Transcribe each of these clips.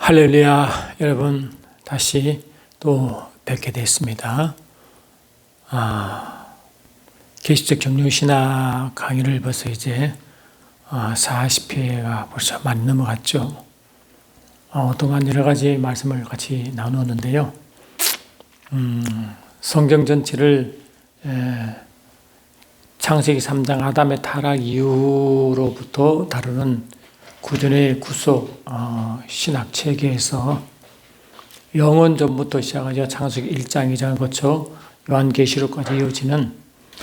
할렐루야, 여러분 다시 또 뵙게 됐습니다. 계시적 경륜신학 강의를 벌써 이제 40회가 벌써 많이 넘어갔죠. 그동안 여러 가지 말씀을 같이 나누었는데요. 성경 전체를 창세기 3장 아담의 타락 이후로부터 다루는 구전의 구속 신학 체계에서 영원전부터 시작하여 창세기 1장, 2장을 거쳐 요한계시록까지 이어지는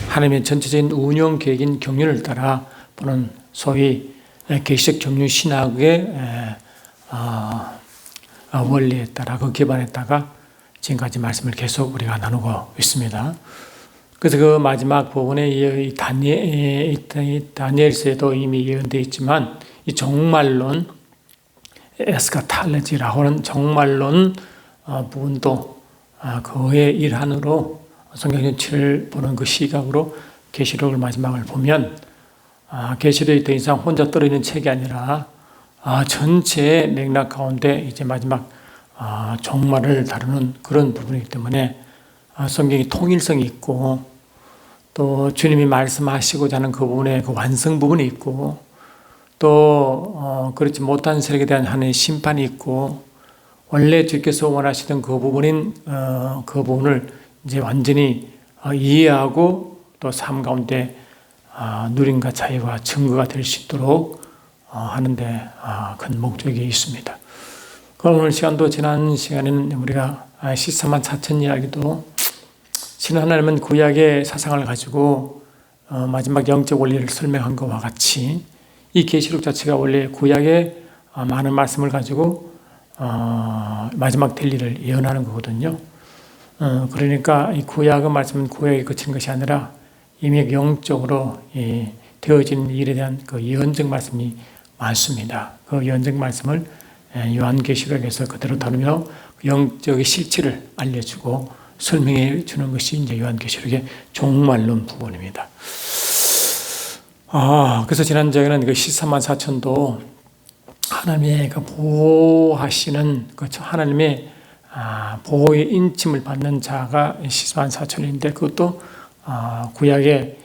하나님의 전체적인 운영 계획인 경륜을 따라 보는 소위 계시적 경륜 신학의 원리에 따라 그 기반에 따라 지금까지 말씀을 계속 우리가 나누고 있습니다. 그래서 그 마지막 부분에 이 다니엘서에도 이미 예언되어 있지만 이 종말론 에스카탈레지라고 하는 종말론 부분도 그의 일환으로 성경 전체를 보는 그 시각으로 계시록을 마지막을 보면 계시록이 더 이상 혼자 떨어지는 책이 아니라 전체의 맥락 가운데 이제 마지막 종말을 다루는 그런 부분이기 때문에 성경이 통일성이 있고 또 주님이 말씀하시고자 하는 그 부분에 그 완성 부분이 있고 또 그렇지 못한 세력에 대한 하나님의 심판이 있고 원래 주께서 원하시던 그 부분인 그 부분을 이제 완전히 이해하고 또 삶 가운데 누림과 자유와 증거가 될 수 있도록 하는데 큰 목적이 있습니다. 그럼 오늘 시간도 지난 시간에는 우리가 14만 4천 이야기도 신은 하나님은 구약의 사상을 가지고 마지막 영적 원리를 설명한 것과 같이 이 계시록 자체가 원래 구약의 많은 말씀을 가지고 마지막 될 일을 예언하는 거거든요. 그러니까 이 구약의 말씀은 구약에 그치는 것이 아니라 이미 영적으로 되어진 일에 대한 그 예언적 말씀이 많습니다. 그 예언적 말씀을 요한계시록에서 그대로 다루며 영적의 실체를 알려주고 설명해 주는 것이 이제 요한계시록의 종말론 부분입니다. 그래서 지난주에는 그 14만 4천도 하나님의 그 보호하시는 그 하나님의 보호의 인침을 받는 자가 14만 4천인데 그것도 구약의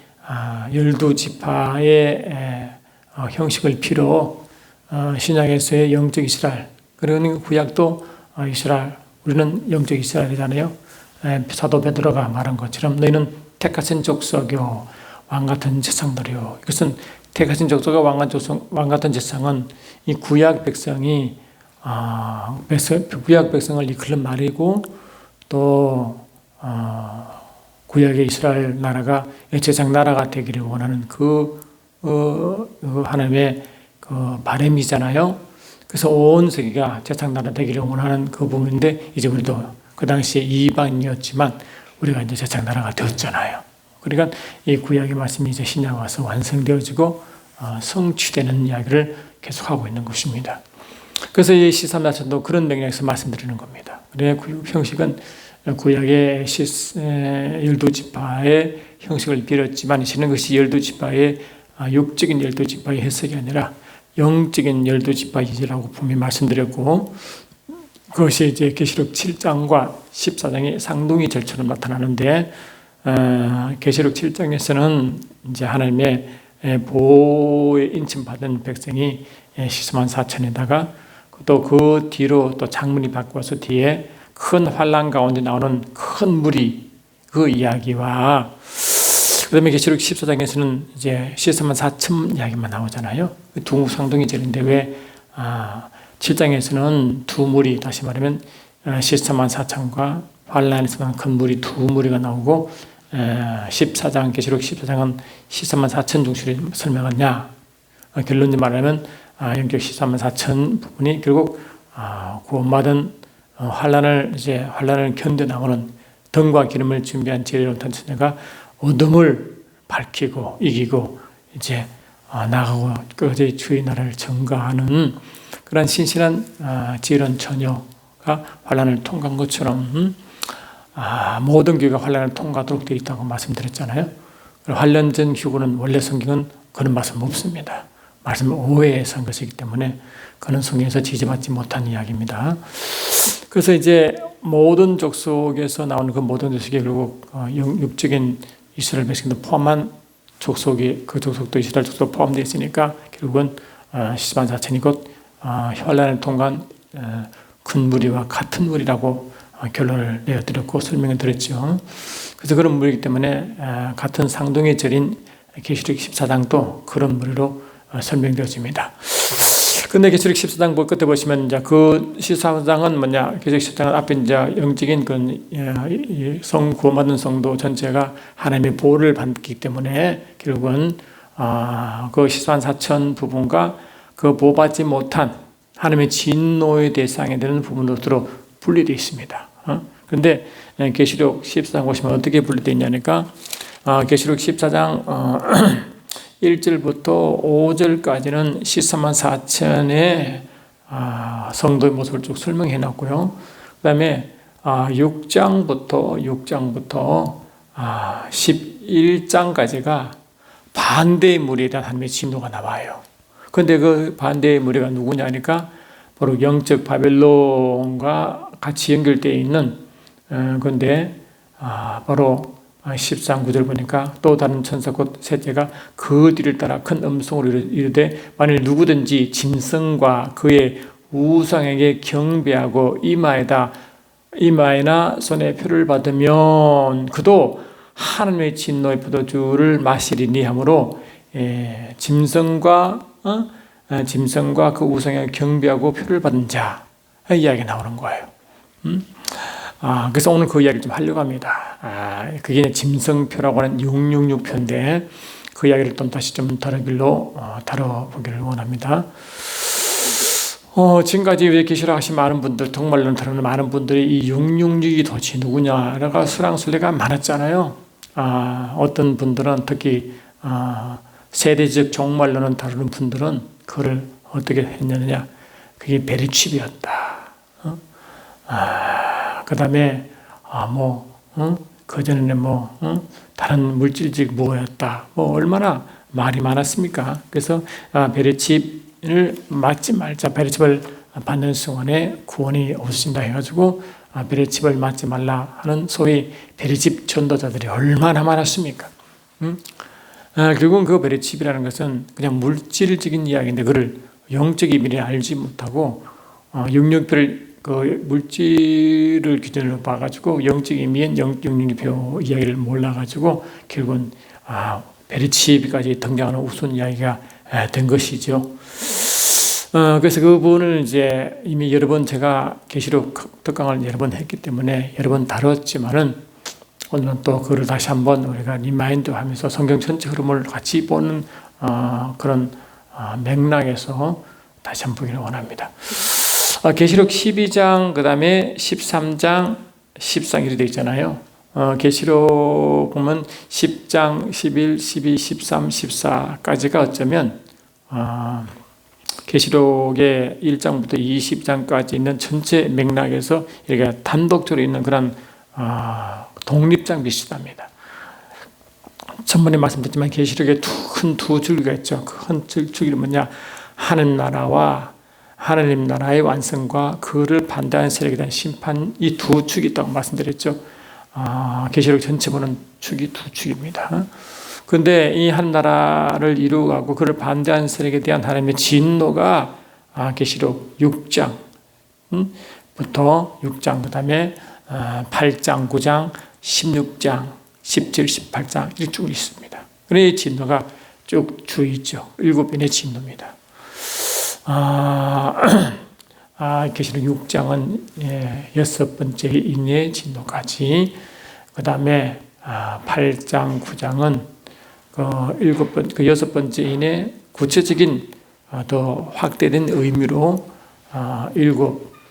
12지파의 형식을 필요 신약에서의 영적 이스라엘 그러니 구약도 이스라엘 우리는 영적 이스라엘이잖아요. 사도 베드로가 말한 것처럼 너희는 택하신 족속이요 왕같은 제사장들이요. 이것은 택하신 족속과 왕같은 제사장은 이 구약 백성이 구약 백성을 이끌는 말이고 또 구약의 이스라엘 나라가 제사장 나라가 되기를 원하는 그 하나님의 그 바람이잖아요. 그래서 온 세계가 제사장 나라 되기를 원하는 그 부분인데 이제 우리도 그 당시에 이방이었지만 우리가 이제 제사장 나라가 되었잖아요. 그러니까 이 구약의 말씀이 이제 신약에 와서 완성되어지고 성취되는 이야기를 계속하고 있는 것입니다. 그래서 이 13나천도 그런 맥락에서 말씀드리는 겁니다. 그래 형식은 구약의 12지파의 형식을 빌었지만 이는 것이 12지파의 육적인 12지파의 해석이 아니라 영적인 12지파이라고 분명히 말씀드렸고 그것이 이제 계시록 7장과 14장의 쌍둥이 절처럼 나타나는데 계시록 7장에서는 이제 하나님의 보호에 인침받은 백성이 14만 4천에다가 또 그 뒤로 또 장문이 바꿔서 뒤에 큰 환란 가운데 나오는 큰 무리 그 이야기와 그다음에 계시록 14장에서는 이제 14만 4천 이야기만 나오잖아요. 두 쌍둥이 절인데 왜 7장에서는 두 무리 다시 말하면 14만 4천과 환란에서만 큰 무리 두 무리가 나오고 14장 계시록 14장은 14만 4천 중심을 설명하냐 결론을 말하면 영적 14만 4천 부분이 결국 구원받은 환란을 견뎌 나오는 등과 기름을 준비한 지혜로운 천사가 어둠을 밝히고 이기고 이제 나가고 끝까지 주의 나라를 증거하는 그런 신실한 지혜로운 처녀가 환란을 통과한 것처럼 모든 교회가 환란을 통과하도록 되어 있다고 말씀드렸잖아요. 환란 전 휴거는 원래 성경은 그런 말씀 없습니다. 말씀을 오해해서 한 것이기 때문에 그는 성경에서 지지받지 못한 이야기입니다. 그래서 이제 모든 족속에서 나오는 그 모든 족속이 결국 육적인 이스라엘 백성도 포함한 족속이 그 족속도 이스라엘 족속 포함되어 있으니까 결국은 10만 4천이 곧 혈란을 통한 큰 무리와 같은 무리라고 결론을 내어드렸고 설명을 드렸죠. 그래서 그런 무리이기 때문에 같은 상동의 절인 계시록 14장도 그런 무리로 설명되어집니다. 근데 계시록 14장 끝에 보시면 이제 그 14장은 뭐냐? 계시록 14장은 앞에 이제 영적인 그 성 구원받은 성도 전체가 하나님의 보호를 받기 때문에 결국은 그 10만 4천 부분과 그 보호받지 못한 하나님의 진노의 대상이 되는 부분으로 분리되어 있습니다. 그런데 계시록 14장 보시면 어떻게 분리되어 있냐니까 계시록 14장 1절부터 5절까지는 13만 4천의 성도의 모습을 쭉 설명해 놨고요. 그 다음에 6장부터 11장까지가 반대의 무리에 대한 하나님의 진노가 나와요. 그런데 그 반대의 무리가 누구냐니까 바로 영적 바벨론과 같이 연결되어 있는 건데 바로 13, 9절 보니까 또 다른 천사 곧 셋째가 그 뒤를 따라 큰 음성으로 이르되 만일 누구든지 짐승과 그의 우상에게 경배하고 이마에나 손에 표를 받으면 그도 하나님의 진노의 포도주를 마시리니 하므로 짐승과 그 우상에게 경배하고 표를 받은 자 이야기가 나오는 거예요. 그래서 오늘 그 이야기를 좀 하려고 합니다. 그게 짐승표라고 하는 666표인데 그 이야기를 또 다시 좀 다뤄보기를 원합니다. 지금까지 계시록 하신 많은 분들, 정말로 다루는 많은 분들이 이 666이 도대체 누구냐라고 수랑술래가 많았잖아요. 어떤 분들은 특히 세대적 종말론을 다루는 분들은 그걸 어떻게 했느냐, 그게 베리칩이었다. 그 다음에 그전에는 다른 물질적 뭐였다. 얼마나 말이 많았습니까? 그래서 베리칩을 맞지 말자. 베리칩을 받는 순간에 구원이 없어진다 해가지고 베리칩을 맞지 말라 하는 소위 베리칩 전도자들이 얼마나 많았습니까? 결국은 그 베리칩이라는 것은 그냥 물질적인 이야기인데 그걸 영적인 미래 알지 못하고 666표를 그 물질을 기준으로 봐가지고 영적 의미인 666표 이야기를 몰라가지고 결국은 베리칩까지 등장하는 우스운 이야기가 된 것이죠. 그래서 그 부분을 이제 이미 여러 번 제가 계시록 특강을 여러 번 했기 때문에 여러 번 다뤘지만은 오늘은 또 그걸 다시 한번 우리가 리마인드 하면서 성경 전체 흐름을 같이 보는 그런 맥락에서 다시 한번 보기를 원합니다. 계시록 12장, 그 다음에 13장, 14장 이렇게 되어 있잖아요. 계시록 보면 10장, 11, 12, 13, 14까지가 어쩌면 계시록의 1장부터 20장까지 있는 전체 맥락에서 이렇게 단독적으로 있는 그런 독립장 비슷합니다. 전번에 말씀드렸지만 계시록에 큰 두 줄기가 있죠. 큰 줄기는 뭐냐? 하늘나라와 하나님 나라의 완성과 그를 반대하는 세력에 대한 심판, 이 두 축이 있다고 말씀드렸죠. 계시록 전체 보는 축이 두 축입니다. 그런데 이 한 나라를 이루어가고 그를 반대하는 세력에 대한 하나님의 진노가 계시록 6장부터 6장, 그 다음에 8장, 9장, 16장, 17, 18장 이렇게 쭉 있습니다. 그런데 이 진노가 쭉 주 있죠. 7번의 진노입니다. 계시록 6장은 6번째 인의 진노까지, 그 다음에 8장, 9장은 그 6번째 인의 구체적인 더 확대된 의미로 7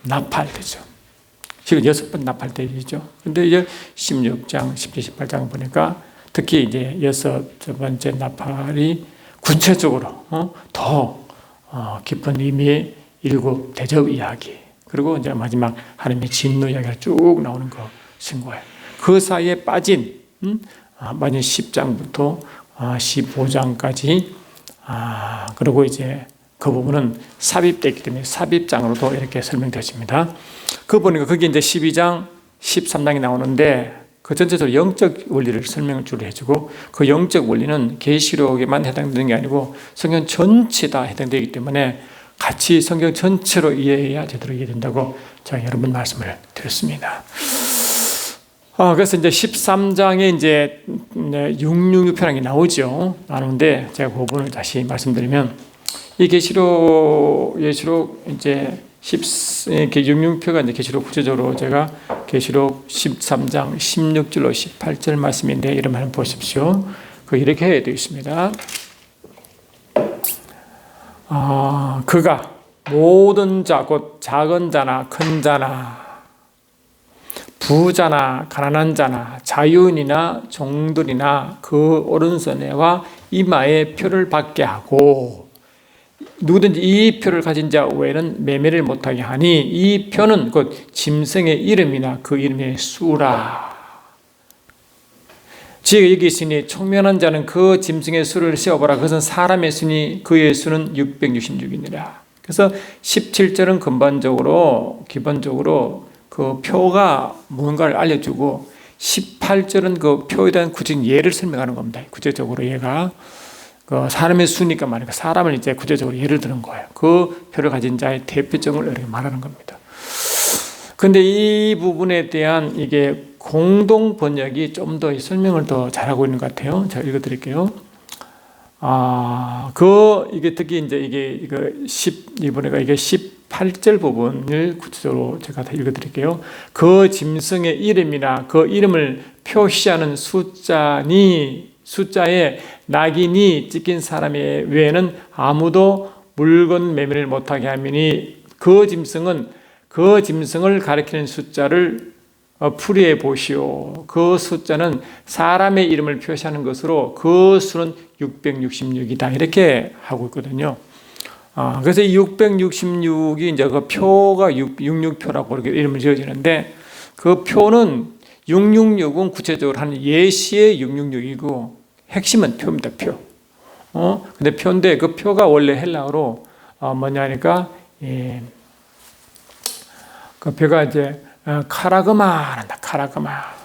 나팔되죠. 지금 6번 나팔되죠. 근데 이제 16장, 17, 18장 보니까 특히 이제 6번째 나팔이 구체적으로 더 깊은 의미의 7 대접 이야기, 그리고 이제 마지막 하나님의 진노 이야기가 쭉 나오는 것인 거예요. 그 사이에 빠진 10장부터 15장까지 그리고 이제 그 부분은 삽입되기 때문에 삽입장으로도 이렇게 설명되어집니다. 그 보니까 그게 이제 12장, 13장이 나오는데 그 전체적으로 영적 원리를 설명을 해주고 그 영적 원리는 계시록에만 해당되는 게 아니고 성경 전체 다 해당되기 때문에 같이 성경 전체로 이해해야 제대로 이해된다고 제가 여러 번 말씀을 드렸습니다. 그래서 이제 13장에 이제 666편이 나오죠. 나오는데 제가 그 부분을 다시 말씀드리면 이 계시록 이제 666표가 이제 계시록 구체적으로 제가 계시록 13장 16절로 18절 말씀인데 이런 말을 보십시오. 이렇게 되어 있습니다. 그가 모든 자 곧 작은 자나 큰 자나 부자나 가난한 자나 자유인이나 종들이나 그 오른손에와 이마에 표를 받게 하고 누구든지 이 표를 가진 자 외에는 매매를 못하게 하니 이 표는 곧 짐승의 이름이나 그 이름의 수라. 지혜가 여기 있으니 총명한 자는 그 짐승의 수를 세어보라. 그것은 사람의 수니 그의 수는 666이니라. 그래서 17절은 기본적으로 그 표가 뭔가를 알려주고 18절은 그 표에 대한 구체적인 예를 설명하는 겁니다. 구체적으로 얘가 그 사람의 수니까 말이니까 사람을 이제 구체적으로 예를 드는 거예요. 그 표를 가진 자의 대표적을 이렇게 말하는 겁니다. 근데 이 부분에 대한 이게 공동 번역이 좀 더 설명을 더 잘하고 있는 것 같아요. 제가 읽어드릴게요. 이게 특히 이제 이번에가 이게 18절 부분을 구체적으로 제가 다 읽어드릴게요. 그 짐승의 이름이나 그 이름을 표시하는 숫자에 낙인이 찍힌 사람 외에는 아무도 물건 매매를 못하게 하미니 그 짐승을 가리키는 숫자를 풀이해 보시오. 그 숫자는 사람의 이름을 표시하는 것으로 그 수는 666이다. 이렇게 하고 있거든요. 그래서 이 666이 이제 그 표가 666표라고 이렇게 이름을 지어지는데 그 표는 666은 구체적으로 하는 예시의 666이고 핵심은 표입니다. 표. 근데 표인데 그 표가 원래 헬라어로 뭐냐니까 그 표가 이제 카라그마란다. 카라그마.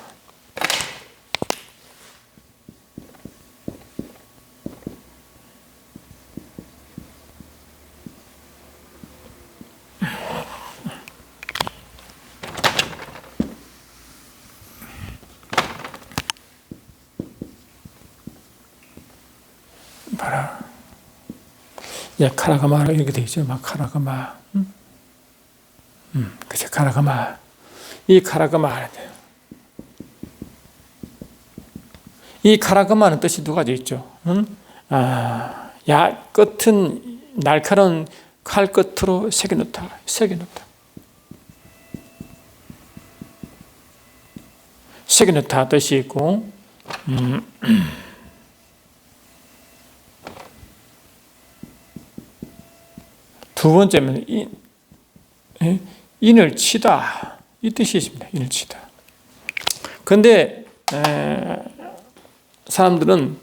봐라. 카라그마로 이렇게 되어 있죠. 막 카라그마. 그치, 카라그마. 이 카라그마. 이 카라그마는 뜻이 두 가지 있죠. 끝은 날카로운 칼 끝으로 새겨놓다. 새겨놓다 뜻이 있고, 두 번째는 인을 치다 이 뜻이 있습니다. 인을 치다. 그런데 사람들은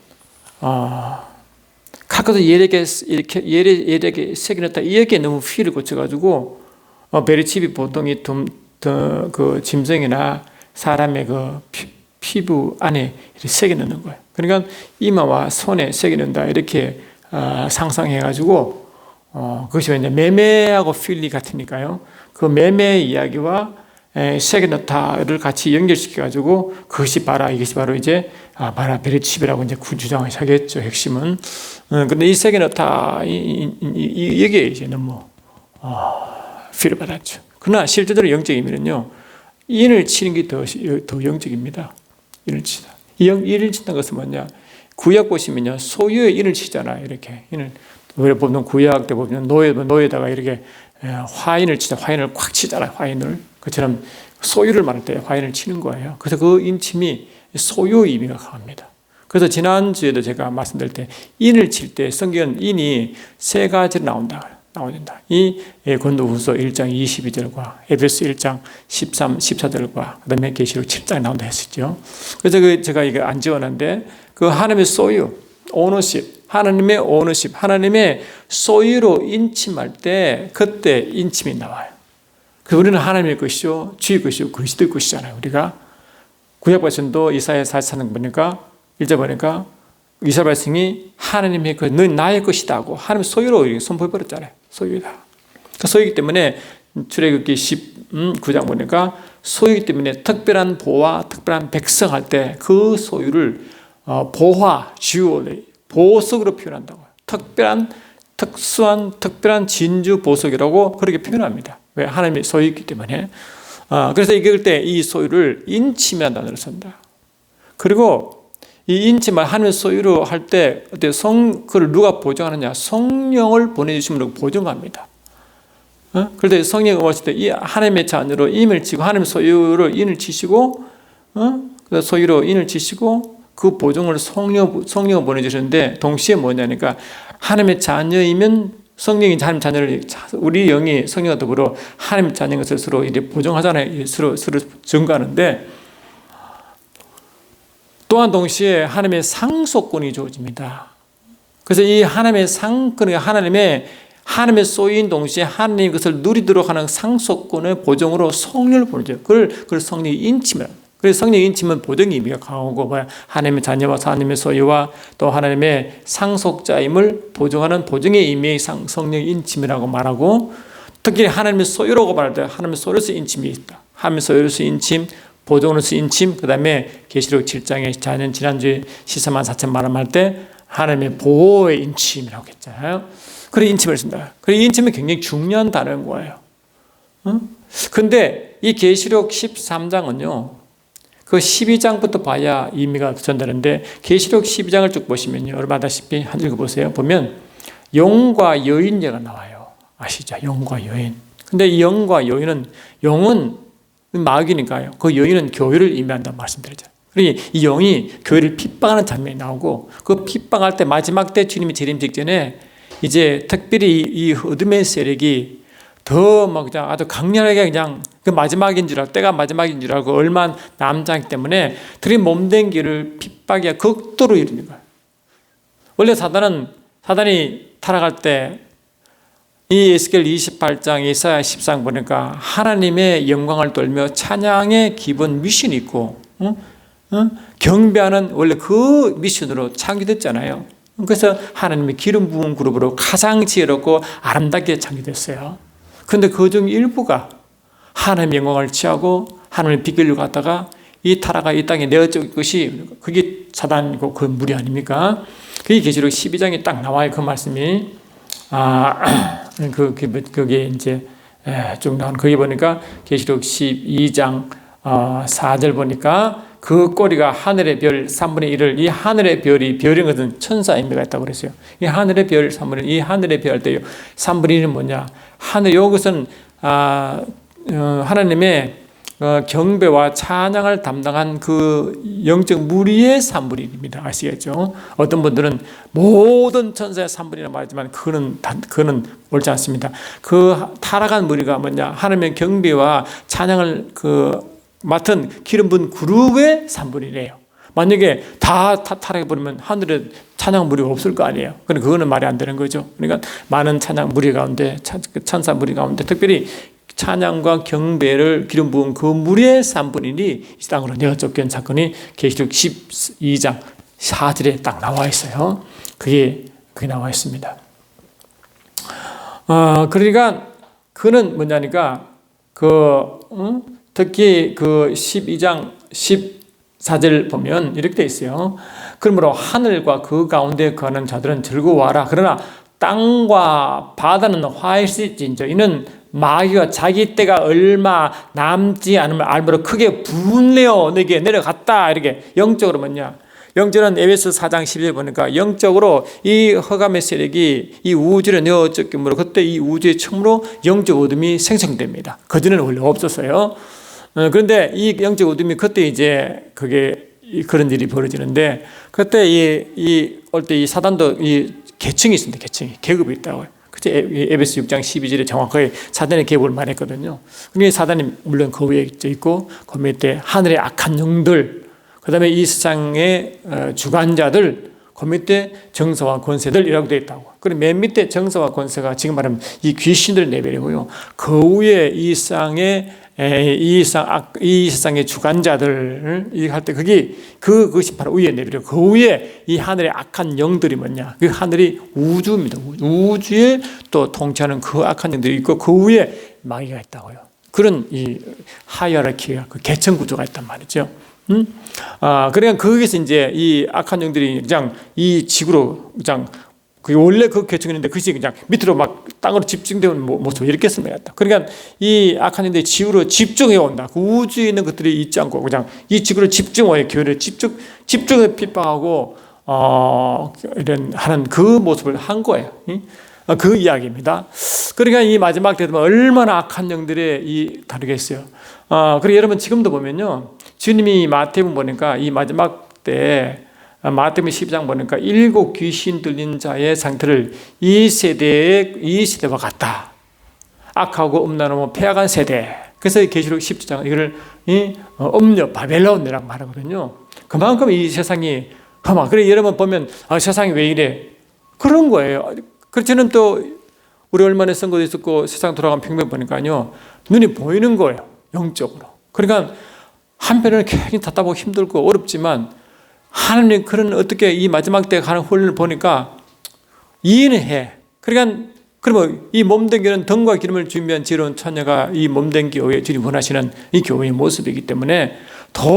가까스 예력에 새겨놨다 이렇게 너무 휘를 고쳐가지고 베리칩이 보통 그 짐승이나 사람의 그 피부 안에 이렇게 새겨넣는 거예요. 그러니까 이마와 손에 새겨넣는다 이렇게 상상해가지고 그것이 이제 매매하고 필리 같으니까요. 그 매매 이야기와 새겨넣다를 같이 연결시켜가지고 그것이 바로 이제 베리칩이라고 이제 주장을 하겠죠. 핵심은. 근데 이 새겨넣다 이게 이제 너무 필을 받았죠. 그러나 실제로 영적 의미는요. 인을 치는 게 더 영적입니다. 인을 치다. 인을 친다는 것은 뭐냐? 구약 보시면요. 소유의 인을 치잖아요. 이렇게 인을. 왜 보면 구약 때 보면 노에다가 이렇게 화인을 치자. 화인을 꽉 치잖아요. 화인을. 그처럼 소유를 말할 때 화인을 치는 거예요. 그래서 그 인침이 소유 의미가 강합니다. 그래서 지난주에도 제가 말씀드릴 때 인을 칠 때 성경은 인이 세 가지로 나온다. 이 고린도후서 1장 22절과 에베소 1장 13, 14절과 그다음에 계시록 7장에 나온다 했었죠. 그래서 제가 이거 안 지웠는데 그 하나님의 소유, 오너십 하나님의 오너십, 하나님의 소유로 인침할 때 그때 인침이 나와요. 우리는 하나님의 것이요 주의 것이요 그리스도의 것이잖아요. 우리가 구약 백성도 이사야 44장 보니까 1절 보니까 이스라엘 백성이 하나님의 것, 넌 나의 것이다 하고 하나님 소유로 선포해버렸잖아요. 소유이다. 그 소유이기 때문에 출애굽기 19장 보니까 소유이기 때문에 특별한 보화, 특별한 백성할 때 그 소유를 보화, 주얼리, 보석으로 표현한다고요. 특별한 진주 보석이라고 그렇게 표현합니다. 왜? 하나님의 소유이기 때문에. 그래서 이럴 때 이 소유를 인침이라는 단어를 쓴다. 그리고 이 인침을 하나님의 소유로 할 때 그걸 누가 보증하느냐? 성령을 보내주심으로 보증합니다. 그럴 때 성령이 오실 때 이 하나님의 자녀로 임을 치고 하나님의 소유로 인을 치시고 소유로 인을 치시고 그 보증을 성령을 보내주시는데 동시에 뭐냐니까 하나님의 자녀이면 성령이 하나님 자녀를 우리 영이 성령과 더불어 하나님 자녀인 것을 서로 이제 보증하잖아요. 서로 증거하는데 또한 동시에 하나님의 상속권이 주어집니다. 그래서 이 하나님의 하나님의 소유인 동시에 하나님 것을 누리도록 하는 상속권의 보증으로 성령을 보내줘요. 그걸 성령이 인침을. 그래서 성령의 인침은 보증의 의미가 강하고 하나님의 자녀와 하나님의 소유와 또 하나님의 상속자임을 보증하는 보증의 의미의 성령의 인침이라고 말하고 특히 하나님의 소유라고 말할 때 하나님의 소유로서 인침이 있다. 하나님의 소유로서 인침, 보증으로서 인침, 그 다음에 계시록 7장에 지난주에 14,400,000 말할 때 하나님의 보호의 인침이라고 했잖아요. 그래 인침을 쓴다. 그래 인침은 굉장히 중요한 단어인 거예요. 근데 이 계시록 13장은요. 그 12장부터 봐야 의미가 전달하는데 계시록 12장을 쭉 보시면요. 여러분 아다시피 한 읽어보세요. 보면 영과 여인제가 나와요. 아시죠? 영과 여인. 근데 이 영과 여인은 영은 마귀니까요. 그 여인은 교회를 의미한다고 말씀드렸죠. 그러니 이 영이 교회를 핍박하는 장면이 나오고 그 핍박할 때 마지막 때 주님이 재림 직전에 이제 특별히 이 어둠의 세력이 더 막 아주 강렬하게 그냥 그 마지막인 줄 알고 때가 마지막인 줄 알고 얼마 남지 않기 때문에 들이 몸된 길을 핍박이 극도로 이루는 거예요. 원래 사단이 타락할 때 이 에스겔 28장, 이사야 10장 보니까 하나님의 영광을 돌며 찬양의 기본 미션이 있고 경배하는 원래 그 미션으로 창조됐잖아요. 그래서 하나님의 기름 부은 그룹으로 가장 지혜롭고 아름답게 창조됐어요. 그런데 그중 일부가 하나님의 영광을 취하고 하나님의 비결로 갔다가 이 타락가 이 땅에 내어진 것이 그게 사단이고 그 무리 아닙니까? 그게 계시록 12장에 딱 나와요. 그 말씀이 그게 이제 쭉 나온 거기 보니까 계시록 12장 4절 보니까 그 꼬리가 하늘의 별 3분의 1을 이 하늘의 별이 별인 것은 천사 의미가 있다고 그랬어요. 이 하늘의 별 3분의 1, 이 하늘의 별 때요. 3분의 1은 뭐냐? 이것은 하나님의 경배와 찬양을 담당한 그 영적 무리의 3분의 1입니다. 아시겠죠? 어떤 분들은 모든 천사의 3분의 1이라고 말하지만 그거는 옳지 않습니다. 그 타락한 무리가 뭐냐? 하나님의 경배와 찬양을 맡은 기름 부은 그룹의 3분의 1이에요. 만약에 다 타락해버리면 하늘에 찬양 무리가 없을 거 아니에요. 그러니까 그거는 말이 안 되는 거죠. 그러니까 많은 찬양 무리 가운데, 천사 무리 가운데 특별히 찬양과 경배를 기름 부은 그 무리의 3분의 1이 이 땅으로 내어 쫓겨난 사건이 계시록 12장 4절에 딱 나와 있어요. 그게 나와 있습니다. 그러니까 그는 뭐냐니까 특히 그 12장 14절 보면 이렇게 돼 있어요. 그러므로 하늘과 그 가운데 거하는 자들은 즐거워하라. 그러나 땅과 바다는 화해질진저 이는 마귀가 자기 때가 얼마 남지 않으면 알므로 크게 분내어 내게 내려갔다. 이렇게 영적으로 뭐냐? 영적은 에베소 4장 11절 보니까 영적으로 이 흑암의 세력이 이 우주에 내어졌기므로 그때 이 우주의 처음으로 영적 어둠이 생성됩니다. 그전에는 원래 없었어요. 그런데 이 영적 어둠이 그때 이제 그런 일이 벌어지는데 그때 올 때 이 사단도 이 계층이 있습니다. 계급이 있다고요. 그때 에베소 6장 12절에 정확하게 사단의 계급을 말했거든요. 그게 사단이 물론 그 위에 있고 그 밑에 하늘의 악한 영들, 그 다음에 이 세상의 주관자들, 그 밑에 정사와 권세들이라고 되어 있다고. 그리고 맨 밑에 정사와 권세가 지금 말하면 이 귀신들을 내버리고요. 그 위에 이 세상의 주관자들을 할 때 그것이 바로 위에 내버리고 그 위에 이 하늘의 악한 영들이 뭐냐? 그 하늘이 우주입니다. 우주에 또 통치하는 그 악한 영들이 있고 그 위에 마귀가 있다고요. 그런 이 하이어라키가 그 계층 구조가 있단 말이죠. 그러니까 거기서 이제 이 악한 영들이 그냥 이 지구로 그냥 원래 그 계층이었는데 그것이 그냥 밑으로 막 땅으로 집중되는 모습을 이렇게 설명했다. 그러니까 이 악한 영들이 지구로 집중해 온다. 그 우주에 있는 것들이 있지 않고 그냥 이 지구로 집중해 교회를 집중해 핍박하고 이런 하는 그 모습을 한 거예요. 그 이야기입니다. 그러니까 이 마지막 때 되면 얼마나 악한 영들이 다르겠어요. 그리고 여러분 지금도 보면요, 주님이 마태복음 보니까 이 마지막 때 마태복음 12장 보니까 7 귀신 들린 자의 상태를 이 세대와 같다. 악하고 음란하고 폐악한 세대. 그래서 계시록 17장 이거를 음녀 바벨론이라고 말하거든요. 그만큼 이 세상이 험하. 그래 여러분 보면 세상이 왜 이래? 그런 거예요. 그렇지는 또 우리 얼마 전에 선거도 있었고 세상 돌아가는 평면 보니까요, 눈이 보이는 거예요. 영적으로. 그러니까 한편으로는 굉장히 답답하고 힘들고 어렵지만 하나님 그런 어떻게 이 마지막 때 가는 훈련을 보니까 이해는 해. 그러니까 그러면 이 몸된 교회는 덤과 기름을 준비한 지혜로운 처녀가 이 몸된 교회 주님 원하시는 이 교회의 모습이기 때문에 더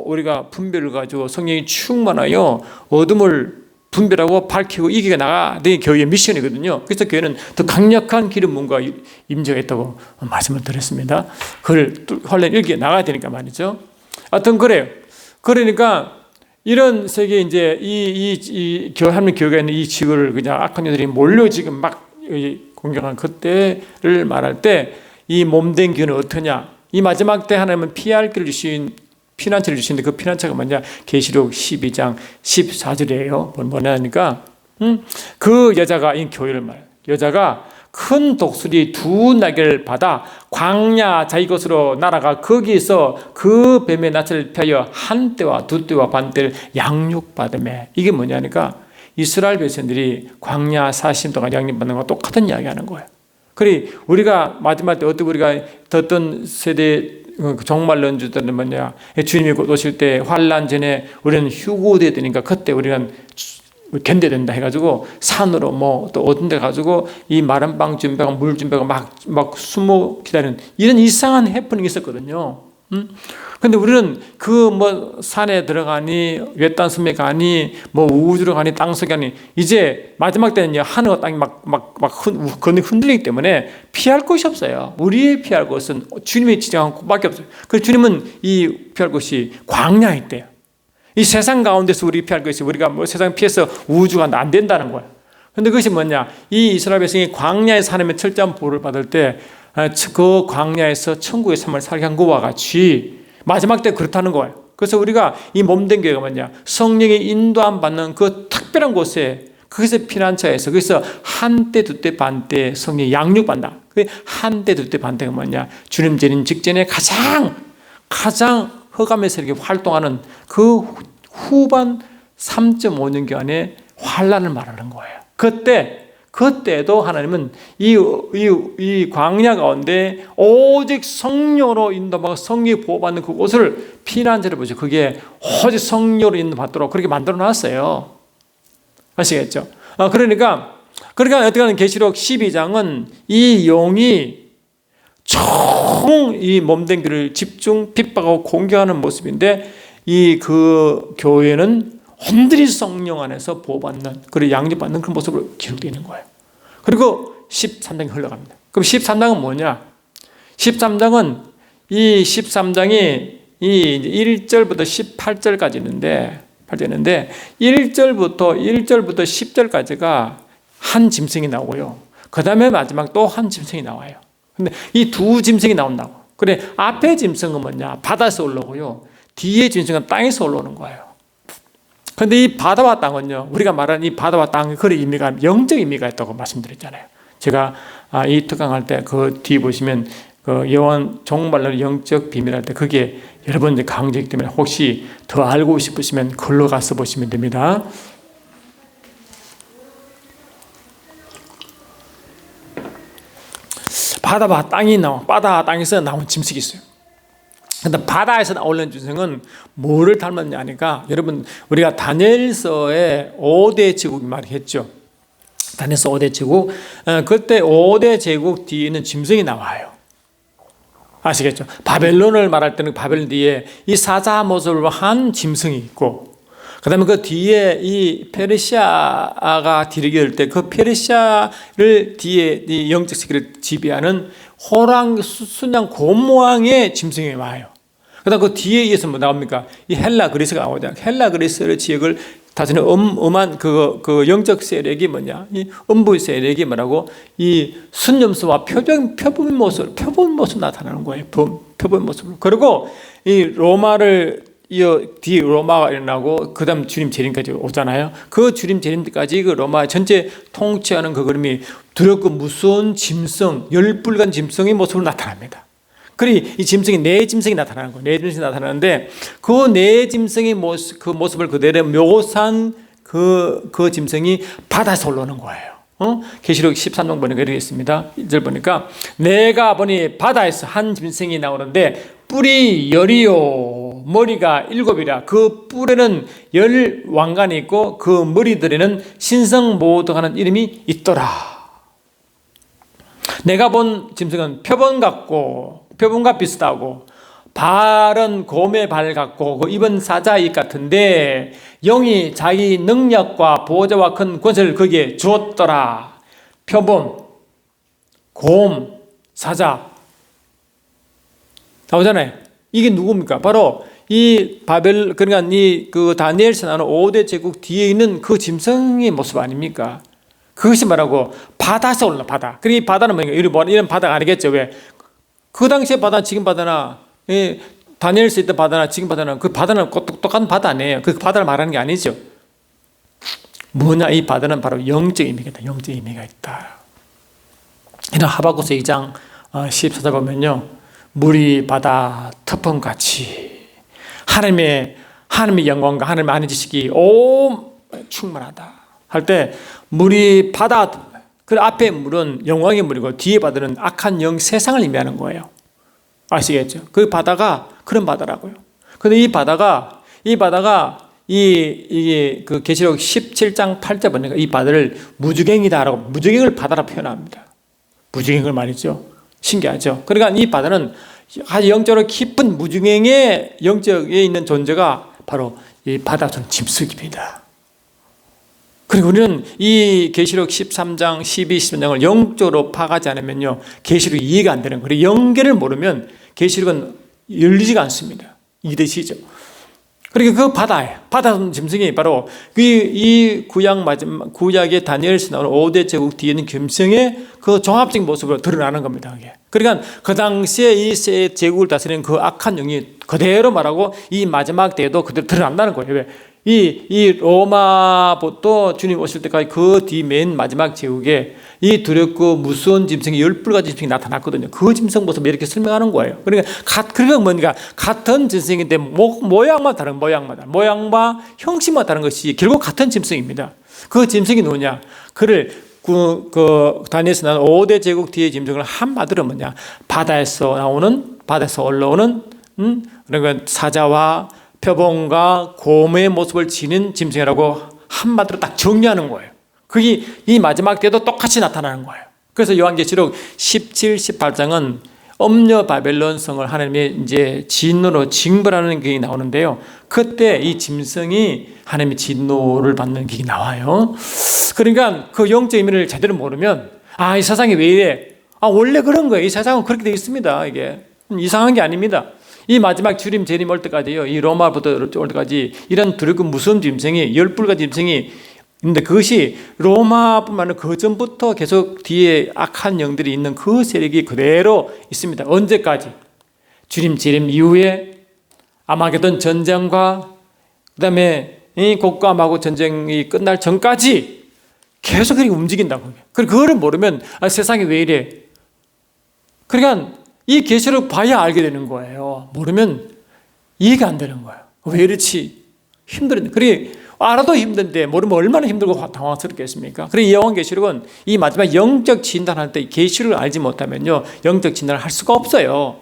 우리가 분별을 가지고 성령이 충만하여 어둠을 분별하고 밝히고 이기게 나가야 돼. 교회의 미션이거든요. 그래서 교회는 더 강력한 기름 문과 임재가 있다고 말씀을 드렸습니다. 그걸 훈련 일기에 나가야 되니까 말이죠. 하여튼 그래요. 그러니까 이런 세계에 이제 하나님 교회가 있는 이 지구를 그냥 악한 이들이 몰려 지금 막 공격한 그때를 말할 때 이 몸된 교회는 어떠냐? 이 마지막 때 하나님은 피할 길을 피난처를 주시는데 그 피난처가 뭐냐? 계시록 12장 14절이에요. 뭐냐니까 그 여자가 이 교회를 말해요. 여자가 큰 독수리 2날개를 받아 광야 자기 곳으로 날아가 거기서 그 뱀의 낯을 펴여 한 떼와 2떼와 반 떼를 양육받으며. 이게 뭐냐니까 이스라엘 백성들이 광야 40년 동안 양육받는 거와 똑같은 이야기하는 거예요. 그래 우리가 마지막 때 어떻게 우리가 어떤 세대 종말론 주들은 뭐냐, 주님이 곧 오실 때 환난 전에 우리는 휴고돼야 되니까 그때 우리는 견뎌야 된다 해가지고 산으로 뭐 또 어떤 데 가지고 이 마른 빵 준비하고 물 준비하고 막 숨어 기다리는 이런 이상한 해프닝이 있었거든요. 근데 우리는 그 뭐 산에 들어가니 외딴 섬에 가니 뭐 우주로 가니 땅속에 가니 이제 마지막 때는 하늘과 땅이 막 흔들리기 때문에 피할 곳이 없어요. 우리의 피할 곳은 주님이 지정한 곳밖에 없어요. 그래서 주님은 이 피할 곳이 광야에 있대요. 이 세상 가운데서 우리 피할 것이 우리가 뭐 세상 피해서 우주가 안 된다는 거예요. 근데 그것이 뭐냐? 이 이스라엘 백성이 광야에서 하나님의 철저한 보호를 받을 때 그 광야에서 천국의 삶을 살게 한 것과 같이 마지막 때 그렇다는 거예요. 그래서 우리가 이 몸된 교회가 뭐냐? 성령의 인도함 받는 그 특별한 곳에 거기서 피난처에서 거기서 한 때, 2때, 반 때 성령의 양육받는다. 한 때, 2때, 반 때가 뭐냐? 주님 재림 직전에 가장 허감에서 이렇게 활동하는 그 후반 3.5년 안에 환란을 말하는 거예요. 그때도 하나님은 이 광야 가운데 오직 성령으로 인도받고 성령이 보호받는 그곳을 피난처를 보죠. 그게 오직 성령으로 인도받도록 그렇게 만들어 놨어요. 아시겠죠? 그러니까 어떻게 하면 계시록 12장은 이 용이 총 이 몸된 교회를 집중 핍박하고 공격하는 모습인데 그 교회는 온전히 성령 안에서 보호받는 그리고 양육받는 그런 모습으로 기록되어 있는 거예요. 그리고 13장이 흘러갑니다. 그럼 13장은 뭐냐? 13장은 이 13장이 이 1절부터 18절까지 있는데 1절부터 10절까지가 한 짐승이 나오고요. 그 다음에 마지막 또 한 짐승이 나와요. 근데 이 두 짐승이 나온다고. 그래 앞에 짐승은 뭐냐? 바다에서 올라오고요. 뒤에 짐승은 땅에서 올라오는 거예요. 그런데 이 바다와 땅은요, 우리가 말하는 이 바다와 땅의 그런 의미가 영적 의미가 있다고 말씀드렸잖아요. 제가 이 특강할 때 그 뒤에 보시면 그 여호와 종말론 영적 비밀할 때 그게 여러분들 강조이기 때문에 혹시 더 알고 싶으시면 글로 가서 보시면 됩니다. 바다 땅에서 나온 짐승이 있어요. 근데 바다에서 나오는 짐승은 뭐를 닮았냐 하니까, 여러분 우리가 다니엘서의 5대 제국 말했죠. 다니엘서 5대 제국, 그때 5대 제국 뒤에 있는 짐승이 나와요. 아시겠죠? 바벨론을 말할 때는 바벨론 뒤에 이 사자 모습을 한 짐승이 있고, 그 다음에 그 뒤에 이 페르시아가 뒤를 때 그 페르시아를 뒤에 이 영적 세계를 지배하는 호랑, 순양, 곰 모양의 짐승이 와요. 그 다음 그 뒤에 이어서 뭐 나옵니까? 이 헬라 그리스가 나오잖아요. 헬라 그리스 지역을 다스리는 엄한 그 영적 세력이 뭐냐? 이 음부 세력이 뭐라고? 이 순념수와 표본 모습 나타나는 거예요. 표본 모습으로. 그리고 이 로마를 뒤 로마가 일어나고 그 다음 주님 재림까지 오잖아요. 그 주님 재림까지 그 로마 전체 통치하는 그 그림이 두렵고 무서운 짐승, 열불간 짐승의 모습으로 나타납니다. 그리고 이 짐승이 네 짐승이 나타나는 거예요. 네 짐승이 나타나는데 그 네 짐승의 모습, 그 모습을 그대로 묘사한 그 짐승이 바다에서 올라오는 거예요. 계시록 13장 보니까 이렇게 있습니다. 1절 보니까 내가 보니 바다에서 한 짐승이 나오는데 뿔이 10이요 머리가 7이라. 그 뿔에는 10 왕관이 있고 그 머리들에는 신성모독하는 이름이 있더라. 내가 본 짐승은 표본과 비슷하고 발은 곰의 발 같고 그 입은 사자 입 같은데 영이 자기 능력과 보좌와 큰 권세를 거기에 주었더라. 표본, 곰, 사자 나오잖아요. 이게 누굽니까? 바로 이 그러니까 그 다니엘서 나오는 5대 제국 뒤에 있는 그 짐승의 모습 아닙니까? 그것이 말하고 바다에서 올라 바다. 그리고 이 바다는 뭐냐? 이런 바다가 아니겠죠. 왜? 그 당시에 바다, 지금 바다나, 다니엘서 있던 바다나 지금 바다나, 그 바다는 똑같은 바다 아니에요. 그 바다를 말하는 게 아니죠. 뭐냐? 이 바다는 바로 영적 의미가 있다. 영적 의미가 있다. 이런 하박국서 2장 14절 보면요. 물이 바다 터펀같이 하나님의 영광과 하나님의 아는 지식이 충만하다 할 때 물이 바다, 그 앞에 물은 영광의 물이고 뒤에 바다는 악한 영 세상을 의미하는 거예요. 아시겠죠? 그 바다가 그런 바다라고요. 근데 이 바다가 이게 그 계시록 17장 8절 보니까 이 바다를 무주갱이다라고, 무주갱을 바다라 표현합니다. 무주갱을 말이죠. 신기하죠. 그러니까 이 바다는 아주 영적으로 깊은 무중행의 영적에 있는 존재가 바로 이 바다처럼 짐승입니다. 그리고 우리는 이 계시록 13장, 12, 13장을 영적으로 파악하지 않으면요, 계시록이 이해가 안 되는 거예요. 그리고 연계를 모르면 계시록은 열리지가 않습니다. 이듯이죠. 그러니까 그 바다 짐승이 바로 이 구약의 다니엘서 나오는 5대 제국 뒤에 있는 짐승의 그 종합적인 모습으로 드러나는 겁니다. 그게. 그러니까 그 당시에 이 세 제국을 다스리는 그 악한 영이 그대로 말하고 이 마지막 때에도 그대로 드러난다는 거예요. 왜? 이 로마부터 주님 오실 때까지 그 뒤 맨 마지막 제국에 이 두렵고 무서운 짐승이 10불가지 짐승이 나타났거든요. 그 짐승 모습을 이렇게 설명하는 거예요. 그러니까 뭔가 같은 짐승인데 모양만 다른 모양과 형식만 다른 것이 결국 같은 짐승입니다. 그 짐승이 누구냐? 그를 그 다니엘서 나온 5대 제국 뒤의 짐승을 한마디로 뭐냐? 바다에서 올라오는 그러니까 사자와 표본과 곰의 모습을 지닌 짐승이라고 한마디로 딱 정리하는 거예요. 그게 이 마지막 때도 똑같이 나타나는 거예요. 그래서 요한계시록 17, 18장은 엄녀 바벨론 성을 하나님의 이제 진노로 징벌하는 게 나오는데요. 그때 이 짐승이 하나님의 진노를 받는 게 나와요. 그러니까 그 영적 의미를 제대로 모르면 이 세상이 왜 이래? 원래 그런 거예요. 이 세상은 그렇게 되어 있습니다. 이게 이상한 게 아닙니다. 이 마지막 주님 재림 올 때까지요, 이 로마부터 올 때까지 이런 두렵고 무서운 짐승이 10불가지 짐승이 있는데 그것이 로마뿐만 아니라 그 전부터 계속 뒤에 악한 영들이 있는 그 세력이 그대로 있습니다. 언제까지? 주님 재림 이후에 아마게돈 전쟁과 그 다음에 이 곡과 마고 전쟁이 끝날 전까지 계속 그렇게 움직인다고. 그리고 그거를 모르면 세상이 왜 이래? 그러니까 이 계시를 봐야 알게 되는 거예요. 모르면 이해가 안 되는 거예요. 왜 이렇지? 힘들어요. 그래 알아도 힘든데 모르면 얼마나 힘들고 당황스럽겠습니까? 그래서 요한계시록은 이 마지막 영적 진단할 때 계시를 알지 못하면요, 영적 진단을 할 수가 없어요.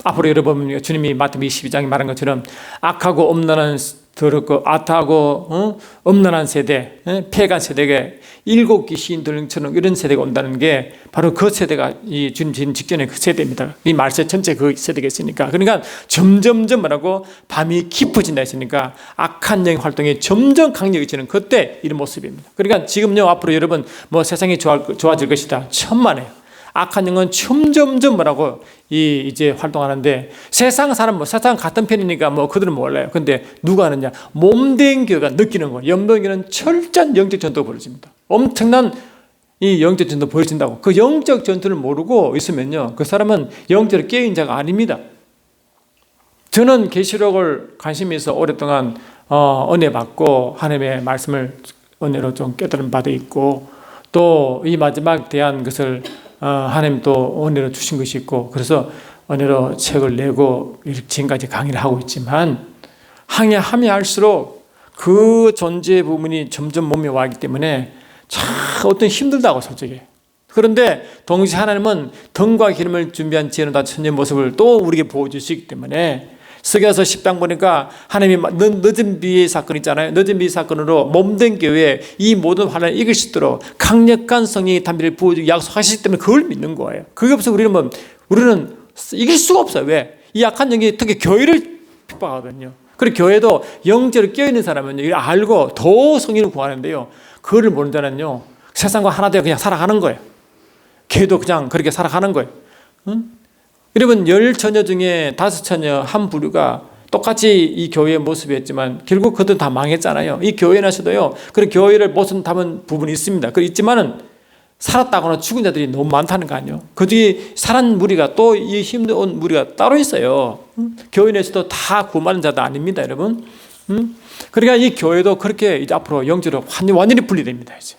앞으로 여러분, 주님이 마태복음 22장에 말한 것처럼 악하고 엄란한, 더럽고 아타하고 엄란한 세대, 폐간 세대가 7기 시인들처럼 이런 세대가 온다는 게 바로 그 세대가 이 주님 직전의 그 세대입니다. 이 말세 전체 그 세대가 있으니까. 그러니까 점점점 뭐라고 밤이 깊어진다 했으니까 악한 영 활동이 점점 강력해지는 그때 이런 모습입니다. 그러니까 지금요, 앞으로 여러분 뭐 세상이 좋아질 것이다, 천만에요. 악한 영은 점점점 뭐라고 이제 활동하는데, 세상 사람 뭐 세상 같은 편이니까 뭐 그들은 몰라요. 근데 누가 하느냐? 몸된 교회가 느끼는 거예요. 염동이는 철저한 영적 전투가 벌어집니다. 엄청난 이 영적 전투가 벌어진다고. 그 영적 전투를 모르고 있으면요, 그 사람은 영적으로 깨어있는 자가 아닙니다. 저는 계시록을 관심이 있어 오랫동안 은혜 받고 하나님의 말씀을 은혜로 좀 깨달은 바도 있고, 또 이 마지막 대한 것을 하나님 또 은혜로 주신 것이 있고, 그래서 은혜로 책을 내고 지금까지 강의를 하고 있지만, 항해하면 할수록 그 존재 부분이 점점 몸에 와 있기 때문에 참 어떤 힘들다고, 솔직히. 그런데 동시에 하나님은 등과 기름을 준비한 지혜는 다 천의 모습을 또 우리에게 보여주시기 때문에, 스가서 10장 보니까 하나님이 늦은 비의 사건 있잖아요. 늦은 비의 사건으로 몸된 교회에 이 모든 환난을 이길 수 있도록 강력한 성령의 담비를 부어주기 약속하시기 때문에 그걸 믿는 거예요. 그게 없어 우리는 이길 수가 없어요. 왜? 이 약한 영이 특히 교회를 핍박하거든요. 그리고 교회도 영적으로 깨어있는 사람은 이걸 알고 더 성령을 구하는데요, 그거를 모르는 자는요, 세상과 하나 되어 그냥 살아가는 거예요. 교회도 그냥 그렇게 살아가는 거예요. 응? 여러분, 10처녀 중에 5처녀 한 부류가 똑같이 이 교회의 모습이었지만 결국 그들은 다 망했잖아요. 이 교회에서도요, 그런 교회를 못은 담은 부분이 있습니다. 그 있지만은 살았다거나 죽은 자들이 너무 많다는 거 아니에요. 그 뒤에 살은 무리가, 또 이 힘든 무리가 따로 있어요. 교회 내에서도 다 구원받는 자도 아닙니다, 여러분. 그러니까 이 교회도 그렇게 이제 앞으로 영적으로 완전히 분리됩니다, 이제.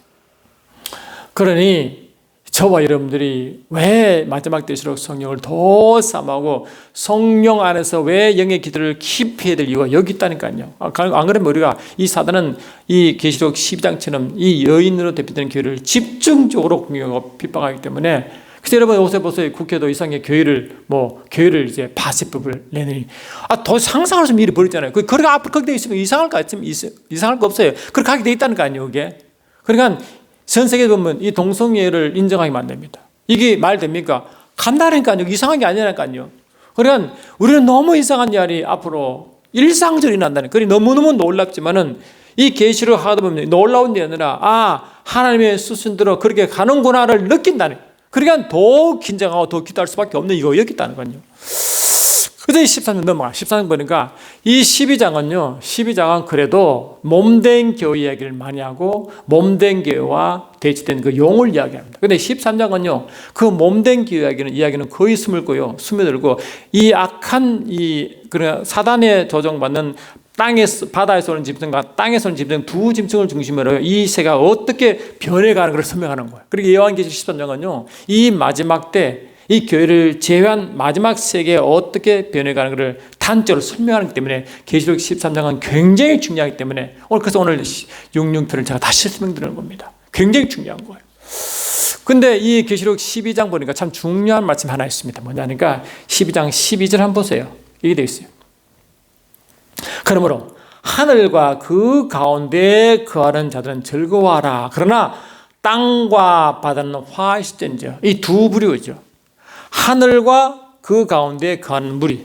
그러니 저와 여러분들이 왜 마지막 때일수록 성령을 더 삼하고 성령 안에서 왜 영의 기도를 깊이 해야 될 이유가 여기 있다니까요. 안 그러면 우리가 이 사단은 이 계시록 12장처럼 이 여인으로 대표되는 교회를 집중적으로 공격하고 핍박하기 때문에, 그래서 여러분 요새 보세요. 국회도 이상하게 교회를 이제 파쇄법을 내느니, 더 상상할 수 없는 일이 벌어지잖아요. 그렇게 앞으로 그렇게 있으면 이상할 거 없어요. 그렇게 하게 돼 있다는 거 아니에요, 이게. 그러니까 전 세계에 보면 이 동성애를 인정하면 안 됩니다. 이게 말 됩니까? 간다니까요. 이상한 게 아니라니까요. 그러니까 우리는 너무 이상한 일이 앞으로 일상적으로 일어난다는. 그러니 너무너무 놀랍지만은 이 계시를 하다 보면 놀라운 게 아니라, 하나님의 수순대로 그렇게 가는구나를 느낀다는. 그러니까 더 긴장하고 더 기도할 수밖에 없는 이거 여기 있다는 거요. 그래서 13장 넘어가. 13장 보니까 이 12장은 그래도 몸된 교회 이야기를 많이 하고 몸된 교회와 대치된 그 용을 이야기합니다. 근데 13장은요, 그 몸된 교회 이야기는 거의 스며들고 이 악한 그냥 사단에 조종받는 바다에서 오는 짐승과 땅에서 오는 짐승 두 짐승을 중심으로 이 세가 어떻게 변해가는 걸 설명하는 거예요. 그리고 요한계시록 13장은요, 이 마지막 때 이 교회를 제외한 마지막 세계에 어떻게 변해가는 것을 단적으로 설명하기 때문에 계시록 13장은 굉장히 중요하기 때문에 그래서 오늘 66편을 제가 다시 설명드리는 겁니다. 굉장히 중요한 거예요. 근데 이 계시록 12장 보니까 참 중요한 말씀 하나 있습니다. 뭐냐니까 12장 12절 한번 보세요. 이게 되어 있어요. 그러므로 하늘과 그 가운데 거하는 자들은 즐거워하라. 그러나 땅과 바다는 화시된저. 이 두 부류죠. 하늘과 그 가운데 거하는 무리,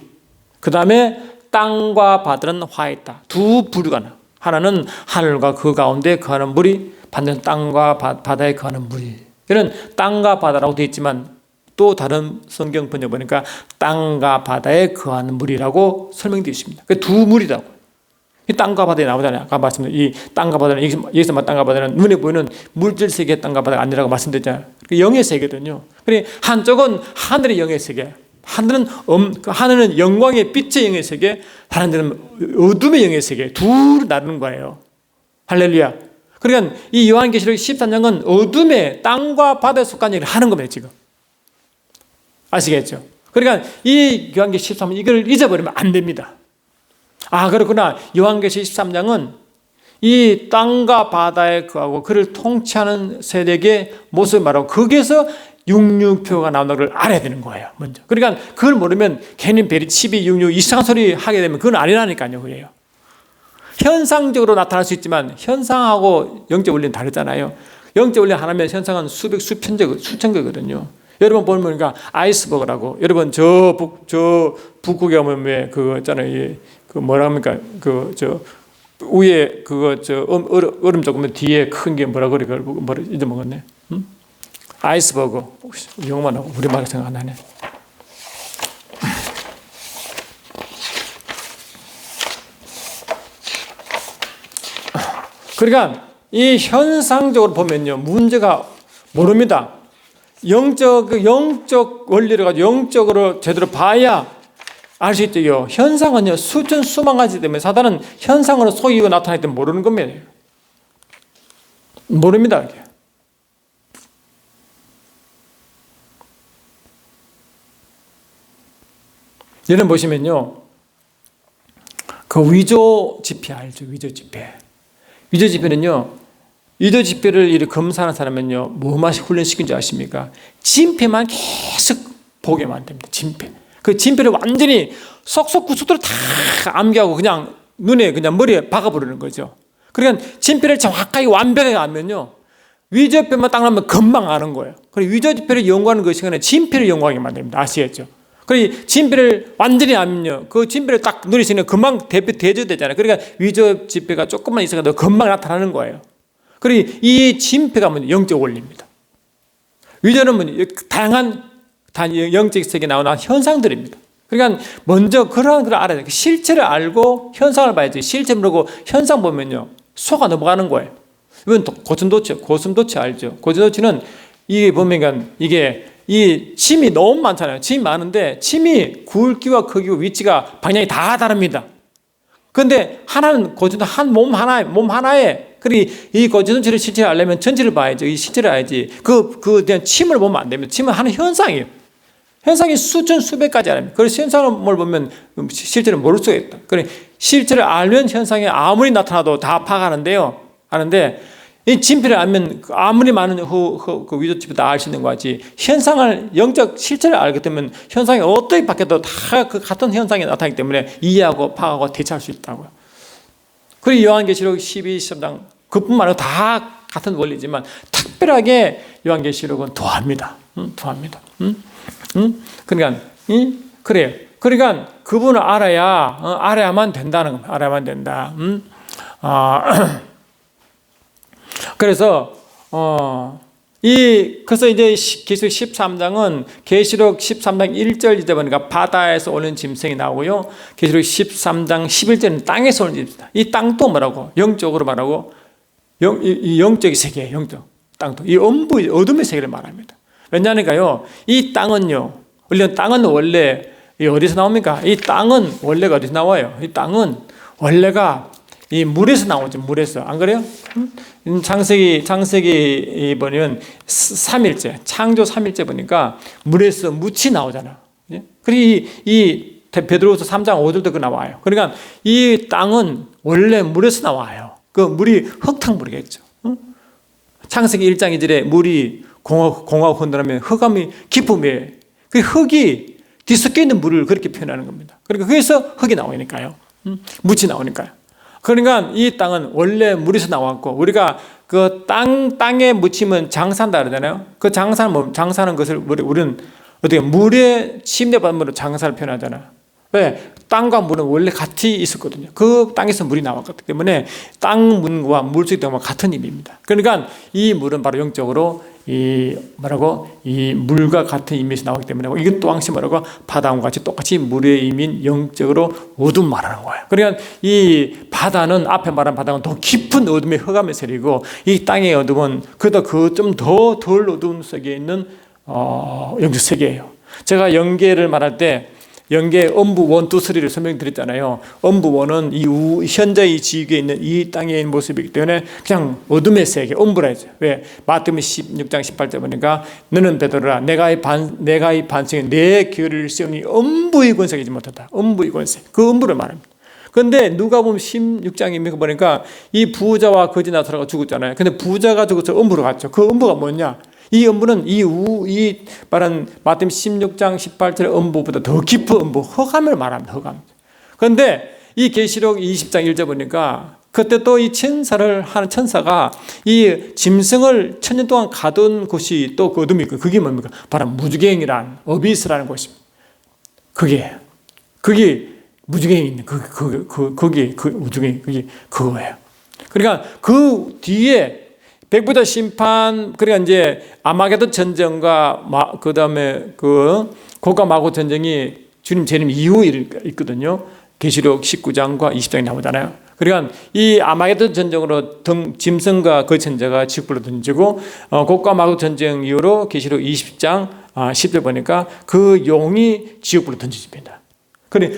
그 다음에 땅과 바다는 화했다. 두 부류가 나. 하나는 하늘과 그 가운데 거하는 무리, 반대는 땅과 바다에 거하는 무리. 이런 땅과 바다라고 되어 있지만 또 다른 성경 번역 보니까 땅과 바다에 거하는 무리라고 설명되어 있습니다. 그 두 무리라고. 이 땅과 바다에 나오잖아요. 아까 말씀드린 이 땅과 바다는, 여기서 말 땅과 바다는 눈에 보이는 물질 세계의 땅과 바다가 아니라고 말씀드렸잖아요. 영의 세계거든요. 그러니 한쪽은 하늘의 영의 세계, 하늘은 영광의 빛의 영의 세계, 다른 데는 어둠의 영의 세계, 둘 나누는 거예요. 할렐루야. 그러니까 이 요한계시록 13장은 어둠의 땅과 바다에 속한 얘기를 하는 겁니다, 지금. 아시겠죠? 그러니까 이 요한계시록 13장 이걸 잊어버리면 안 됩니다. 그렇구나. 요한계시 13장은 이 땅과 바다에 거하고 그를 통치하는 세력의 모습을 말하고 거기에서 육육표가 나오는 걸 알아야 되는 거예요. 먼저. 그러니까 그걸 모르면 괜히 베리 12, 66 이상한 소리 하게 되면 그건 아니라니까요. 그래요. 현상적으로 나타날 수 있지만 현상하고 영적 원리는 다르잖아요. 영적 원리 하나면 현상은 수천 개거든요. 여러분 보면 그러니까 아이스버그라고, 여러분 저 북극에 오면 왜 그거 있잖아요. 그 뭐라 합니까? 위에 얼음 조금 뒤에 큰 게 뭐라 그래? 뭐라 잊어먹었네. 응? 아이스버그. 영어만 하고 우리말로 생각 안 나네. 그러니까 이 현상적으로 보면요, 문제가 모릅니다. 영적 원리를 가지고 영적으로 제대로 봐야 알 수 있죠. 현상은요, 수천 수만 가지 때문에 사단은 현상으로 속이고 나타나기 때문에 모르는 겁니다. 모릅니다. 여러분 보시면요, 그 위조 지폐 알죠? 위조 지폐. 위조 지폐는요, 위조 지폐를 이렇게 검사하는 사람은요, 뭐만 훈련시킨 줄 아십니까? 진폐만 계속 보게만 됩니다. 진폐. 그 진폐를 완전히 속속구속도로 다 암기하고 그냥 눈에 그냥 머리에 박아버리는 거죠. 그러니까 진폐를 정확하게 완벽하게 알면요, 위조지폐만 딱 나면 금방 아는 거예요. 그리고 위조지폐를 연구하는 그 시간에 진폐를 연구하게 만듭니다. 아시겠죠? 그리고 진폐를 완전히 알면요, 그 진폐를 딱 눈에 있으면 금방 대조되잖아요. 그러니까 위조지폐가 조금만 있어도 금방 나타나는 거예요. 그리고 이 진폐가 뭐냐? 영적 원리입니다. 위조는 뭐냐? 다양한 영적 세계에 나오는 현상들입니다. 그러니까 먼저 그러한 걸 알아야 돼요. 실체를 알고 현상을 봐야지. 실체 모르고 현상 보면요, 속아 넘어가는 거예요. 이건 고슴도치 알죠? 고슴도치는 이게 보면 이게 이 침이 너무 많잖아요. 침이 많은데 침이 굵기와 크기와 위치가 방향이 다 다릅니다. 그런데 하나는 한 몸 하나에, 그리고 이 고슴도치를 실체를 알려면 전체를 봐야죠. 이 실체를 알아야지. 그냥 침을 보면 안 됩니다. 침은 하는 현상이에요. 현상이 수천 수백 가지 아닙니다. 그래서 현상을 보면 실체를 모를 수가 있다. 그래, 실체를 알면 현상이 아무리 나타나도 다 파악하는데요. 하는데 이 진폐를 알면 아무리 많은 그 위조치도 다 알 수 있는 거지. 현상을, 영적 실체를 알게 되면 현상이 어떻게 바뀌어도 다 그 같은 현상이 나타나기 때문에 이해하고 파악하고 대처할 수 있다고요. 그리고 요한계시록 12, 13장 그뿐만 아니라 다 같은 원리지만 특별하게 요한계시록은 더합니다. 더합니다. 그러니까 그래요. 그러니까 그분을 알아야만 된다는 겁니다. 알아야만 된다. 그래서 그래서 이제 계시록 13장은 계시록 13장 1절 이제 보니까 바다에서 오는 짐승이 나오고요. 계시록 13장 11절은 땅에서 오는 짐승. 이 땅도 뭐라고? 영적으로 말하고 영적인 세계, 영적 땅도 이 어둠의 세계를 말합니다. 왜냐하니까요, 이 땅은요, 땅은 원래 어디서 나옵니까? 이 땅은 원래가 어디서 나와요? 이 땅은 원래가 이 물에서 나오죠. 물에서. 안 그래요? 창세기 보면 3일째, 창조 3일째 보니까 물에서 묻이 나오잖아. 그리고 이 베드로후서 3장 5절도 그 나와요. 그러니까 이 땅은 원래 물에서 나와요. 그 물이 흙탕물이겠죠. 창세기 1장 2절에 물이 공하고 흔들면 흑암이 깊음에 그 흙이 뒤섞여 있는 물을 그렇게 표현하는 겁니다. 그러니까 거기서 흙이 나오니까요. 묻이 나오니까요. 그러니까 이 땅은 원래 물에서 나왔고, 우리가 그 땅에 묻히면 장사한다 그러잖아요. 그 장사하는 것을 우리는 어떻게 물에 침례받음으로 장사를 표현하잖아요. 왜? 땅과 물은 원래 같이 있었거든요. 그 땅에서 물이 나왔기 때문에 땅 물과 물속이 되면 같은 의미입니다. 그러니까 이 물은 바로 영적으로 이 물과 같은 의미에서 나오기 때문에 이것 또한 뭐라고? 바다와 같이 똑같이 물의 의미인 영적으로 어둠 말하는 거예요. 그러니까 이 바다는, 앞에 말한 바다는 더 깊은 어둠의 흑암의 세력이고, 이 땅의 어둠은 그보다 좀 더 덜 어두운 세계에 있는 영적 세계예요. 제가 영계를 말할 때 영계 엄부 1, 2, 3를 설명드렸잖아요. 엄부 1은 이 현재 이 지구에 있는 이 땅에 있는 모습이기 때문에 그냥 어둠의 세계, 엄부라 했죠. 왜? 마태복음 16장 18절 보니까 너는 베드로라, 내가 이 반성에 내 교리를 세우니 엄부의 권세이지 못하다. 엄부의 권세. 그 엄부를 말합니다. 근데 누가 보면 16장에 보니까 이 부자와 거지 나사로가 죽었잖아요. 근데 부자가 죽어서 음부로 갔죠. 그 음부가 뭐냐? 이 음부는 이 말한 마태복음 16장 18절의 음부보다 더 깊은 음부, 흑암을 말합니다. 흑암. 그런데 이 계시록 20장 1절 보니까 그때 또 이 천사를 하는 천사가 이 짐승을 1000년 동안 가둔 곳이 또 그 어둠이 있고, 그게 뭡니까? 바로 무주갱이란 어비스라는 곳입니다. 그게 무주갱이 있는 거기 그 무주갱이 그게 그거예요. 그러니까 그 뒤에 백부자 심판, 그러니까 이제 아마게돈 전쟁과 그 다음에 그 고가 마고 전쟁이 주님 재림 이후에 있거든요. 계시록 19장과 20장이 나오잖아요. 그러니까 이 아마게돈 전쟁으로 짐승과 그 천자가 지옥불로 던지고, 고가 마고 전쟁 이후로 계시록 20장 10절 보니까 그 용이 지옥불로 던져집니다.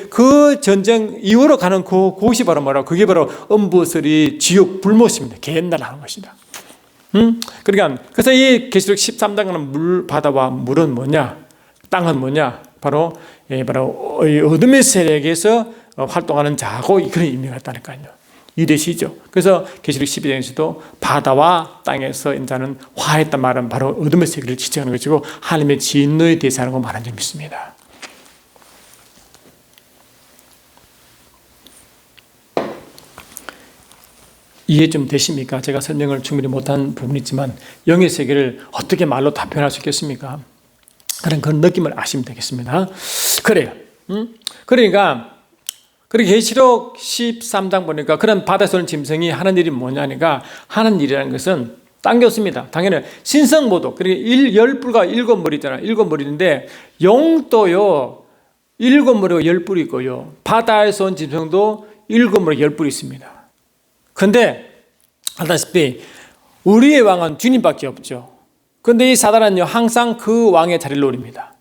그 전쟁 이후로 가는 그곳이 바로 뭐라고? 그게 바로 음부설이 지옥 불못입니다. 옛날 하는 것이다. 그러니까 그래서 이 계시록 13장은 바다와 물은 뭐냐? 땅은 뭐냐? 바로 어둠의 세력에서 활동하는 자고, 그런 의미가 있다니까요. 이되시죠. 그래서 계시록 12장에서도 바다와 땅에서 인자는 화했단 말은 바로 어둠의 세계를 지칭하는 것이고, 하나님의 진노에 대해서 말하는 점이 있습니다. 이해 좀 되십니까? 제가 설명을 충분히 못한 부분이 있지만 영의 세계를 어떻게 말로 다 표현할 수 있겠습니까? 그런 느낌을 아시면 되겠습니다. 그래요. 그러니까 계시록 13장 보니까 그런 바다에서 오는 짐승이 하는 일이 뭐냐니까, 하는 일이라는 것은 당겼습니다. 당연히 신성모독, 그러니까 10뿔과 7머리잖아요. 7머리인데 용도요 7머리가 10뿔이 있고요, 바다에서 온 짐승도 7머리 10뿔이 있습니다. 그런데 알다시피 우리의 왕은 주님밖에 없죠. 그런데 이 사단은요 항상 그 왕의 자리를 노립니다.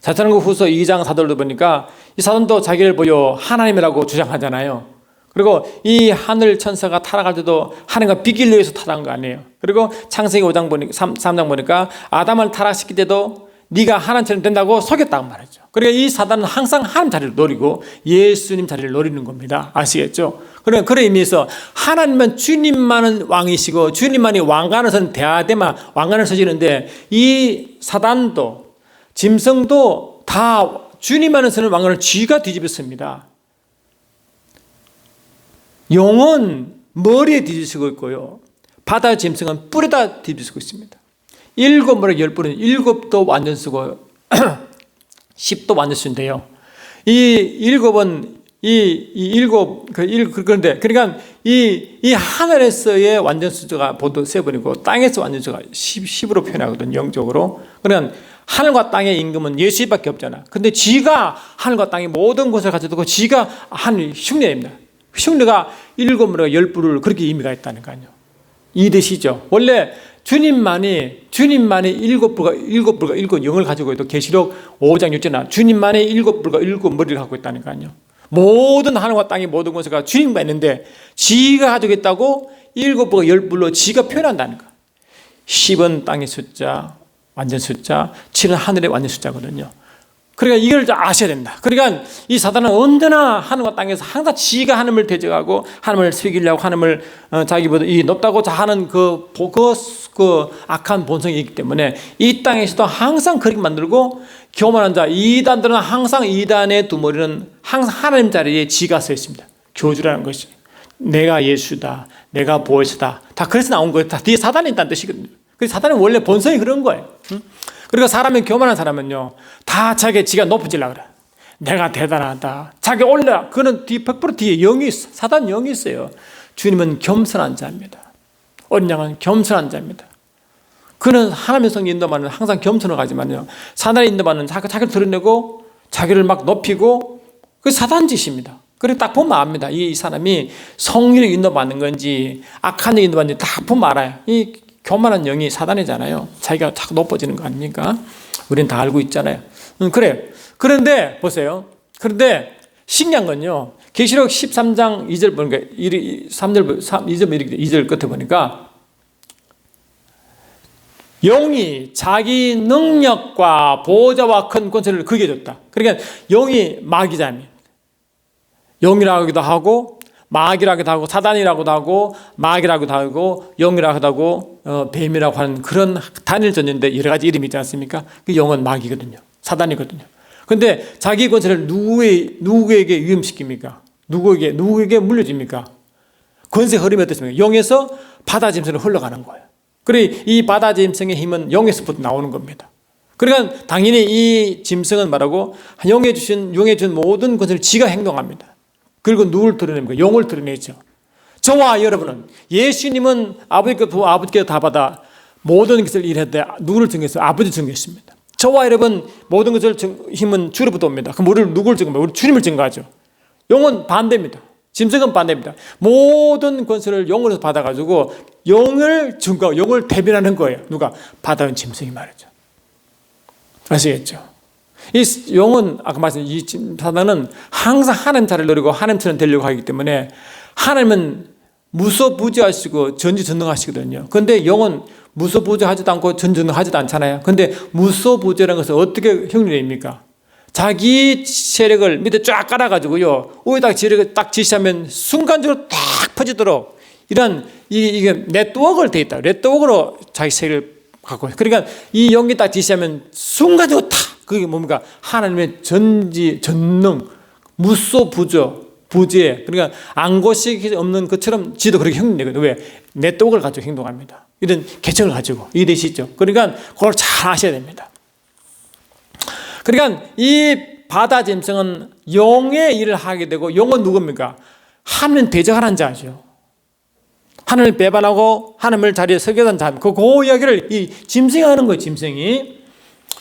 사탄과 후서 2장 4절도 보니까 이 사단도 자기를 보여 하나님이라고 주장하잖아요. 그리고 이 하늘 천사가 타락할 때도 하나님과 비기려 해서 타락한 거 아니에요. 그리고 창세기 5장 보니까 3장 보니까 아담을 타락시킬 때도 네가 하나님처럼 된다고 속였다고 말했죠. 그러니까 이 사단은 항상 하나님 자리를 노리고 예수님 자리를 노리는 겁니다. 아시겠죠? 그러니까 그런 의미에서 하나님은 주님만은 왕이시고 주님만이 왕관을 선 대아데마 왕관을 서시는데, 이 사단도 짐승도 다 주님만을 서는 왕관을 쥐가 뒤집었습니다. 용은 머리에 뒤집히고 있고요, 바다 짐승은 뿔에다 뒤집히고 있습니다. 7머리 10뿔은 7도 완전 쓰고 10도 완전 쓰인데요. 이 7은 그런데 그러니까 이 하늘에서의 완전 수가 보도 7이고 땅에서 완전 수가 10으로 표현하거든, 영적으로. 그러니까 하늘과 땅의 임금은 예수밖에 없잖아. 근데 지가 하늘과 땅의 모든 것을 가져두고 지가 한 흉내입니다. 흉내가 7머리가 10뿔을 그렇게 의미가 있다니까요. 이해되시죠? 원래 주님만이 7뿔과 7영을 가지고 있고, 계시록 5장 6절에 주님만이 7뿔과 7머리를 갖고 있다니까요. 모든 하늘과 땅의 모든 것을 주님만 있는데 지가 가지고 있다고 7뿔과 10뿔로 지가 표현한다는 거예요. 10은 땅의 숫자, 완전 숫자, 7은 하늘의 완전 숫자거든요. 그러니까 이걸 아셔야 된다. 그러니까 이 사단은 언제나 하늘과 땅에서 항상 지가 하나님을 대적하고 하나님을 속이려고, 하나님을 자기보다 이 높다고 하는 그 악한 본성이 있기 때문에 이 땅에서도 항상 그렇게 만들고, 교만한 자 이단들은 항상 이단의 두 머리는 항상 하나님 자리에 지가 서 있습니다. 교주라는 것이 내가 예수다, 내가 보혜사다, 다 그래서 나온 거예요. 다 뒤에 사단이 있다는 뜻이거든요. 그래서 사단은 원래 본성이 그런 거예요. 그리고 사람이 교만한 사람은요 다 지가 높아지려고 그래. 내가 대단하다, 자기 올라. 그는 100% 뒤에 영이 있어. 사단 영이 있어요. 주님은 겸손한 자입니다. 어린 양은 겸손한 자입니다. 그는 하나님의 성 인도만은 항상 겸손을 가지만요, 사단의 인도만은 자기를 드러내고 자기를 막 높이고, 그 사단 짓입니다. 그래 딱 보면 압니다. 이 사람이 성령의 인도받는 건지 악한 영의 인도받는지 딱 보면 알아요. 이 교만한 영이 사단이잖아요. 자기가 자꾸 높아지는 거 아닙니까? 우리는 다 알고 있잖아요. 그래. 그런데 보세요. 그런데 신기한 건요, 계시록 13장 2절 보니까 2절 끝에 보니까 영이 자기 능력과 보좌와 큰 권세를 그게 줬다. 그러니까 영이 마귀자입니다. 영이라고도 하고 마귀라고도 하고 사단이라고도 하고 마귀라고도 하고 영이라고도 하고 뱀이라고 하는 그런 단일 존재인데 여러 가지 이름이 있지 않습니까? 그 영은 마귀거든요. 사단이거든요. 그런데 자기 권세를 누구에게 위임시킵니까? 누구에게 물려줍니까? 권세 흐름이 어떻습니까? 영에서 바다 짐승으로 흘러가는 거예요. 그래 이 바다 짐승의 힘은 영에서부터 나오는 겁니다. 그러니까 당연히 이 짐승은 말하고 영에 준 모든 권세를 지가 행동합니다. 그리고 누굴 드러냅니까? 영을 드러내죠. 저와 여러분은 예수님은 아버지께서 다 받아 모든 것을 일했는데 누구를 증거했어요? 아버지 증거했습니다. 저와 여러분 모든 것을 힘은 주로부터 옵니다. 그럼 우리를 누구를 증거합니까? 우리 주님을 증거하죠. 영은 반대입니다. 짐승은 반대입니다. 모든 권세를 영으로서 받아가지고 영을 증거하고 영을 대변하는 거예요. 누가? 받아온 짐승이 말이죠. 아시겠죠? 이 영은 아까 말씀드린 이 사단은 항상 하나님 자리를 노리고 하나님처럼 되려고 하기 때문에 하나님은 무소부지하시고 전지전능하시거든요. 그런데 영은 무소부지하지도 않고 전지전능하지도 않잖아요. 그런데 무소부지라는 것은 어떻게 형리입니까? 자기 세력을 밑에 쫙 깔아가지고요, 위에다 세력을 딱 지시하면 순간적으로 딱 퍼지도록 이런 이게 네트워크를 돼 있다. 네트워크로 자기 세력을 갖고. 그러니까 이 영이 딱 지시하면 순간적으로 탁 그게 뭡니까? 하나님의 전능, 무소부지에 그러니까 안고식이 없는 것처럼 지도 그렇게 형성되거든요. 왜? 네트워크를 가지고 행동합니다. 이런 개척을 가지고 이해되시죠? 그러니까 그걸 잘 아셔야 됩니다. 그러니까 이 바다 짐승은 영의 일을 하게 되고 영은 누굽니까? 하나님 대적하는 자죠. 하나님을 배반하고 하나님을 자리에 서게 한 자. 그 이야기를 이 짐승이 하는 거예요. 짐승이.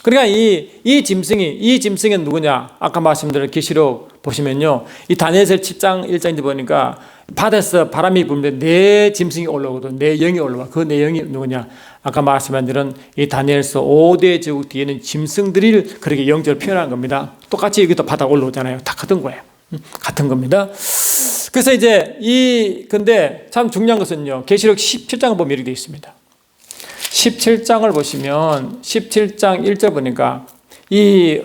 그러니까 이 짐승은 누구냐? 아까 말씀드린 계시록 보시면요, 이 다니엘서 10장 1장인데 보니까 바다에서 바람이 불면 네 짐승이 올라오거든. 네 영이 올라와. 그 네 영이 누구냐? 아까 말씀드린 이 다니엘서 5대 제국 뒤에는 짐승들이 그렇게 영적으로 표현한 겁니다. 똑같이 여기도 바다 올라오잖아요. 다 같은 거예요. 같은 겁니다. 그래서 근데 참 중요한 것은요, 계시록 17장을 보면 이렇게 되어 있습니다. 17장을 보시면 17장 1절 보니까 이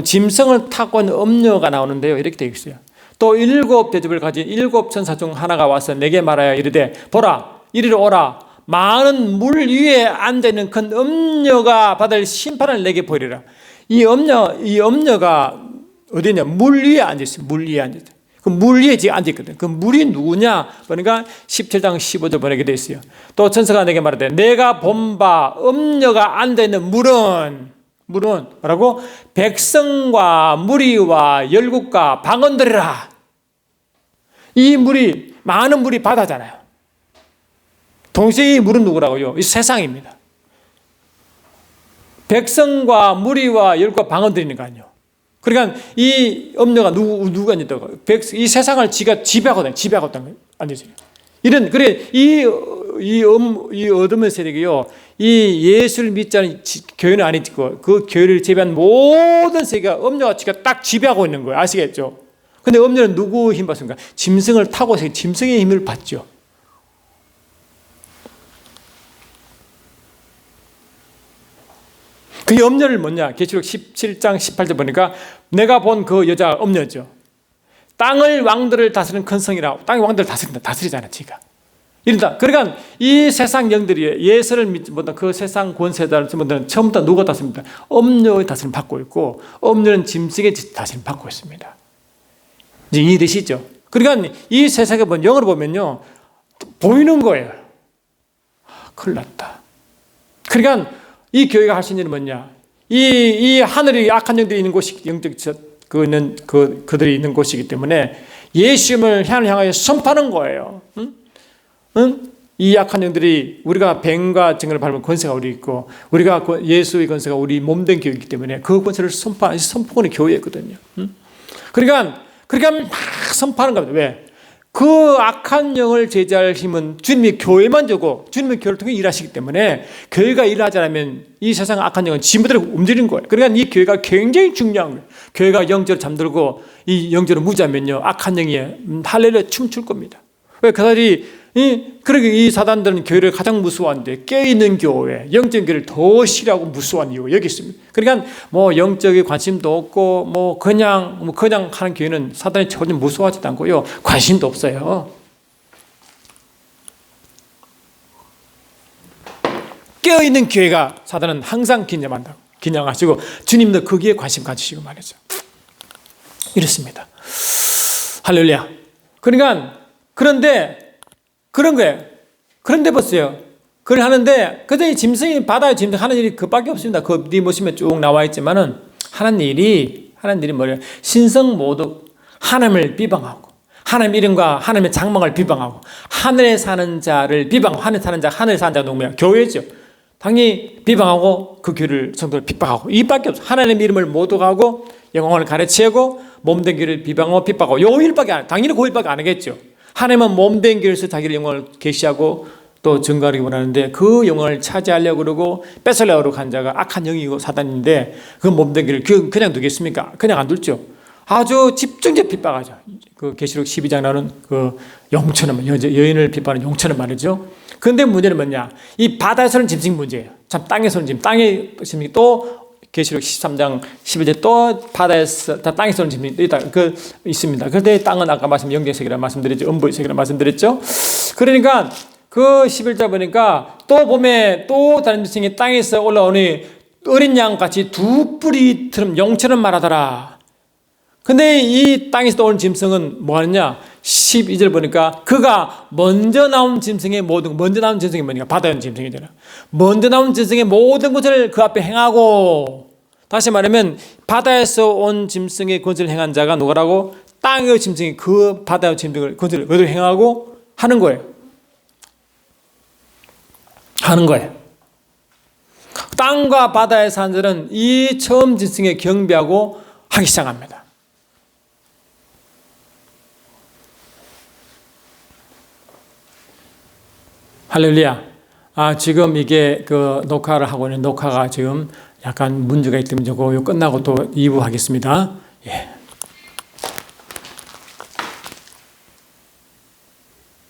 짐승을 타고 있는 음녀가 나오는데요, 이렇게 되어 있어요. 또 7 대접을 가진 7 천사 중 하나가 와서 내게 말하여 이르되 보라, 이리로 오라. 많은 물 위에 앉아있는 큰 음녀가 받을 심판을 내게 보이리라. 이 음녀가 어디냐? 물 위에 앉아있어요. 물 위에 앉아있어요. 그 물 위에 지금 앉아있거든. 그 물이 누구냐? 그러니까 17장 15절 보내게 돼 있어요. 또 천사가 내게 말하되 내가 본 바 음녀가 앉아있는 물은 뭐라고? 백성과 무리와 열국과 방언들이라. 이 물이 많은 물이 바다잖아요. 동시에 이 물은 누구라고요? 이 세상입니다. 백성과 무리와 열국과 방언들이는 거 아니에요. 그러니까 이 음녀가 누가 있다고? 이 세상을 지가 지배하고 있다는 거예요. 아니죠. 그래 이 어둠의 세력이요, 이 예수를 믿지 않은 교회는 아니고 그 교회를 지배한 모든 세계가 음녀가 지가 딱 지배하고 있는 거예요. 아시겠죠? 근데 음녀는 누구 힘 받습니까? 짐승을 타고 짐승의 힘을 받죠. 그 음녀를 뭐냐? 계시록 17장 18절 보니까 내가 본 그 여자가 음녀죠. 땅을 왕들을 다스리는 큰 성이라고. 땅의 왕들을 다스리잖아, 지가. 이런다. 그러니까 이 세상 영들이 예수를 믿는 그 세상 권세자들은 처음부터 누가 다스립니까? 음녀의 다스림 받고 있고, 음녀는 짐승의 다스림 받고 있습니다. 이제 이해되시죠? 그러니까 이 세상에 영어로 보면요, 보이는 거예요. 큰일 났다. 그러니까 이 교회가 할 수 있는 일은 뭐냐? 이 하늘이 악한 영들이 있는 곳이 그들이 있는 곳이기 때문에 예수님을 향하여 선포하는 거예요. 응? 이 악한 영들이 우리가 뱀과 쟁을 밟은 권세가 우리 있고 우리가 예수의 권세가 우리 몸된 교회이기 때문에 그 권세를 선포하는 교회였거든요. 응? 그러니까 막 선포하는 겁니다. 왜? 그 악한 영을 제재할 힘은 주님이 교회만 주고 주님의 교회를 통해 일하시기 때문에 교회가 일하지 않으면 이 세상 악한 영은 지무대로 움직이는 거예요. 그러니까 이 교회가 굉장히 중요한 거예요. 교회가 영적으로 잠들고 이 영적으로 무지하면요, 악한 영이 할렐루야 춤출 겁니다. 왜? 그들이 그러게 이 사단들은 교회를 가장 무서워하는데 깨어있는 교회, 영적 교회를 더 싫어하고 무서워하는 이유가 여기 있습니다. 그러니까 뭐 영적인 관심도 없고 뭐 그냥 하는 교회는 사단이 전혀 무서워하지도 않고요. 관심도 없어요. 깨어있는 교회가 사단은 항상 긴장하시고 주님도 거기에 관심 가지시고 말이죠. 이렇습니다. 할렐루야. 그러니까 그런데 그런 거예요. 그런데 보세요. 그걸 하는데 그때 짐승이 바다에 짐승 하는 일이 그밖에 없습니다. 그 뒤 보시면 쭉 나와 있지만은 하는 일이 뭐예요? 신성 모독, 하나님을 비방하고 하나님 이름과 하나님의 장막을 비방하고 하늘에 사는 자를 비방하고 하늘에 사는 자가 누구냐? 교회죠. 당연히 비방하고 그 교회를 성도를 핍박하고 이밖에 없어요. 하나님 이름을 모독하고 영광을 가르치고 몸된 교회를 비방하고 핍박하고 요 일밖에 안, 당연히 그 일밖에 안 하겠죠. 하나님은 몸된 교회에서 자기의 영광을 계시하고 또 증거하기 원하는데 그 영광을 차지하려고 그러고 뺏으려고 한 자가 악한 영이고 사단인데 그 몸된 교회를 그냥 두겠습니까? 그냥 안 둘죠. 아주 집중적으로 핍박하죠. 그 계시록 12장 나오는 그 용처럼 여인을 핍박하는 용처럼 말이죠. 그런데 문제는 뭐냐? 이 바다에서는 짐승 문제예요. 참 땅에서는 땅에 짐승이 또 계시록 13장 11절 또 바다에서 땅에서는 짐승이 있습니다. 그런데 땅은 아까 영계 세계라 말씀드렸죠. 음부의 세계라 말씀드렸죠. 그러니까 그 11절 보니까 또 봄에 또 다른 짐승이 땅에서 올라오니 어린 양같이 두 뿔이처럼 용처럼 말하더라. 근데 이 땅에서 온 짐승은 뭐 하느냐? 12절 보니까 그가 먼저 나온 짐승의 먼저 나온 짐승이 뭐니까? 바다에 있는 짐승이잖아. 먼저 나온 짐승의 모든 것을 그 앞에 행하고, 다시 말하면 바다에서 온 짐승의 것을 행한 자가 누구라고? 땅의 짐승이 그 바다의 짐승을 것을 그대로 행하고 하는 거예요. 하는 거예요. 땅과 바다의 사는 자는 이 처음 짐승에 경배하고 하기 시작합니다. 할렐루야. 지금 이게 그 녹화를 하고 있는 녹화가 지금 약간 문제가 있기 때문에 저거 끝나고 또 2부 하겠습니다. 예.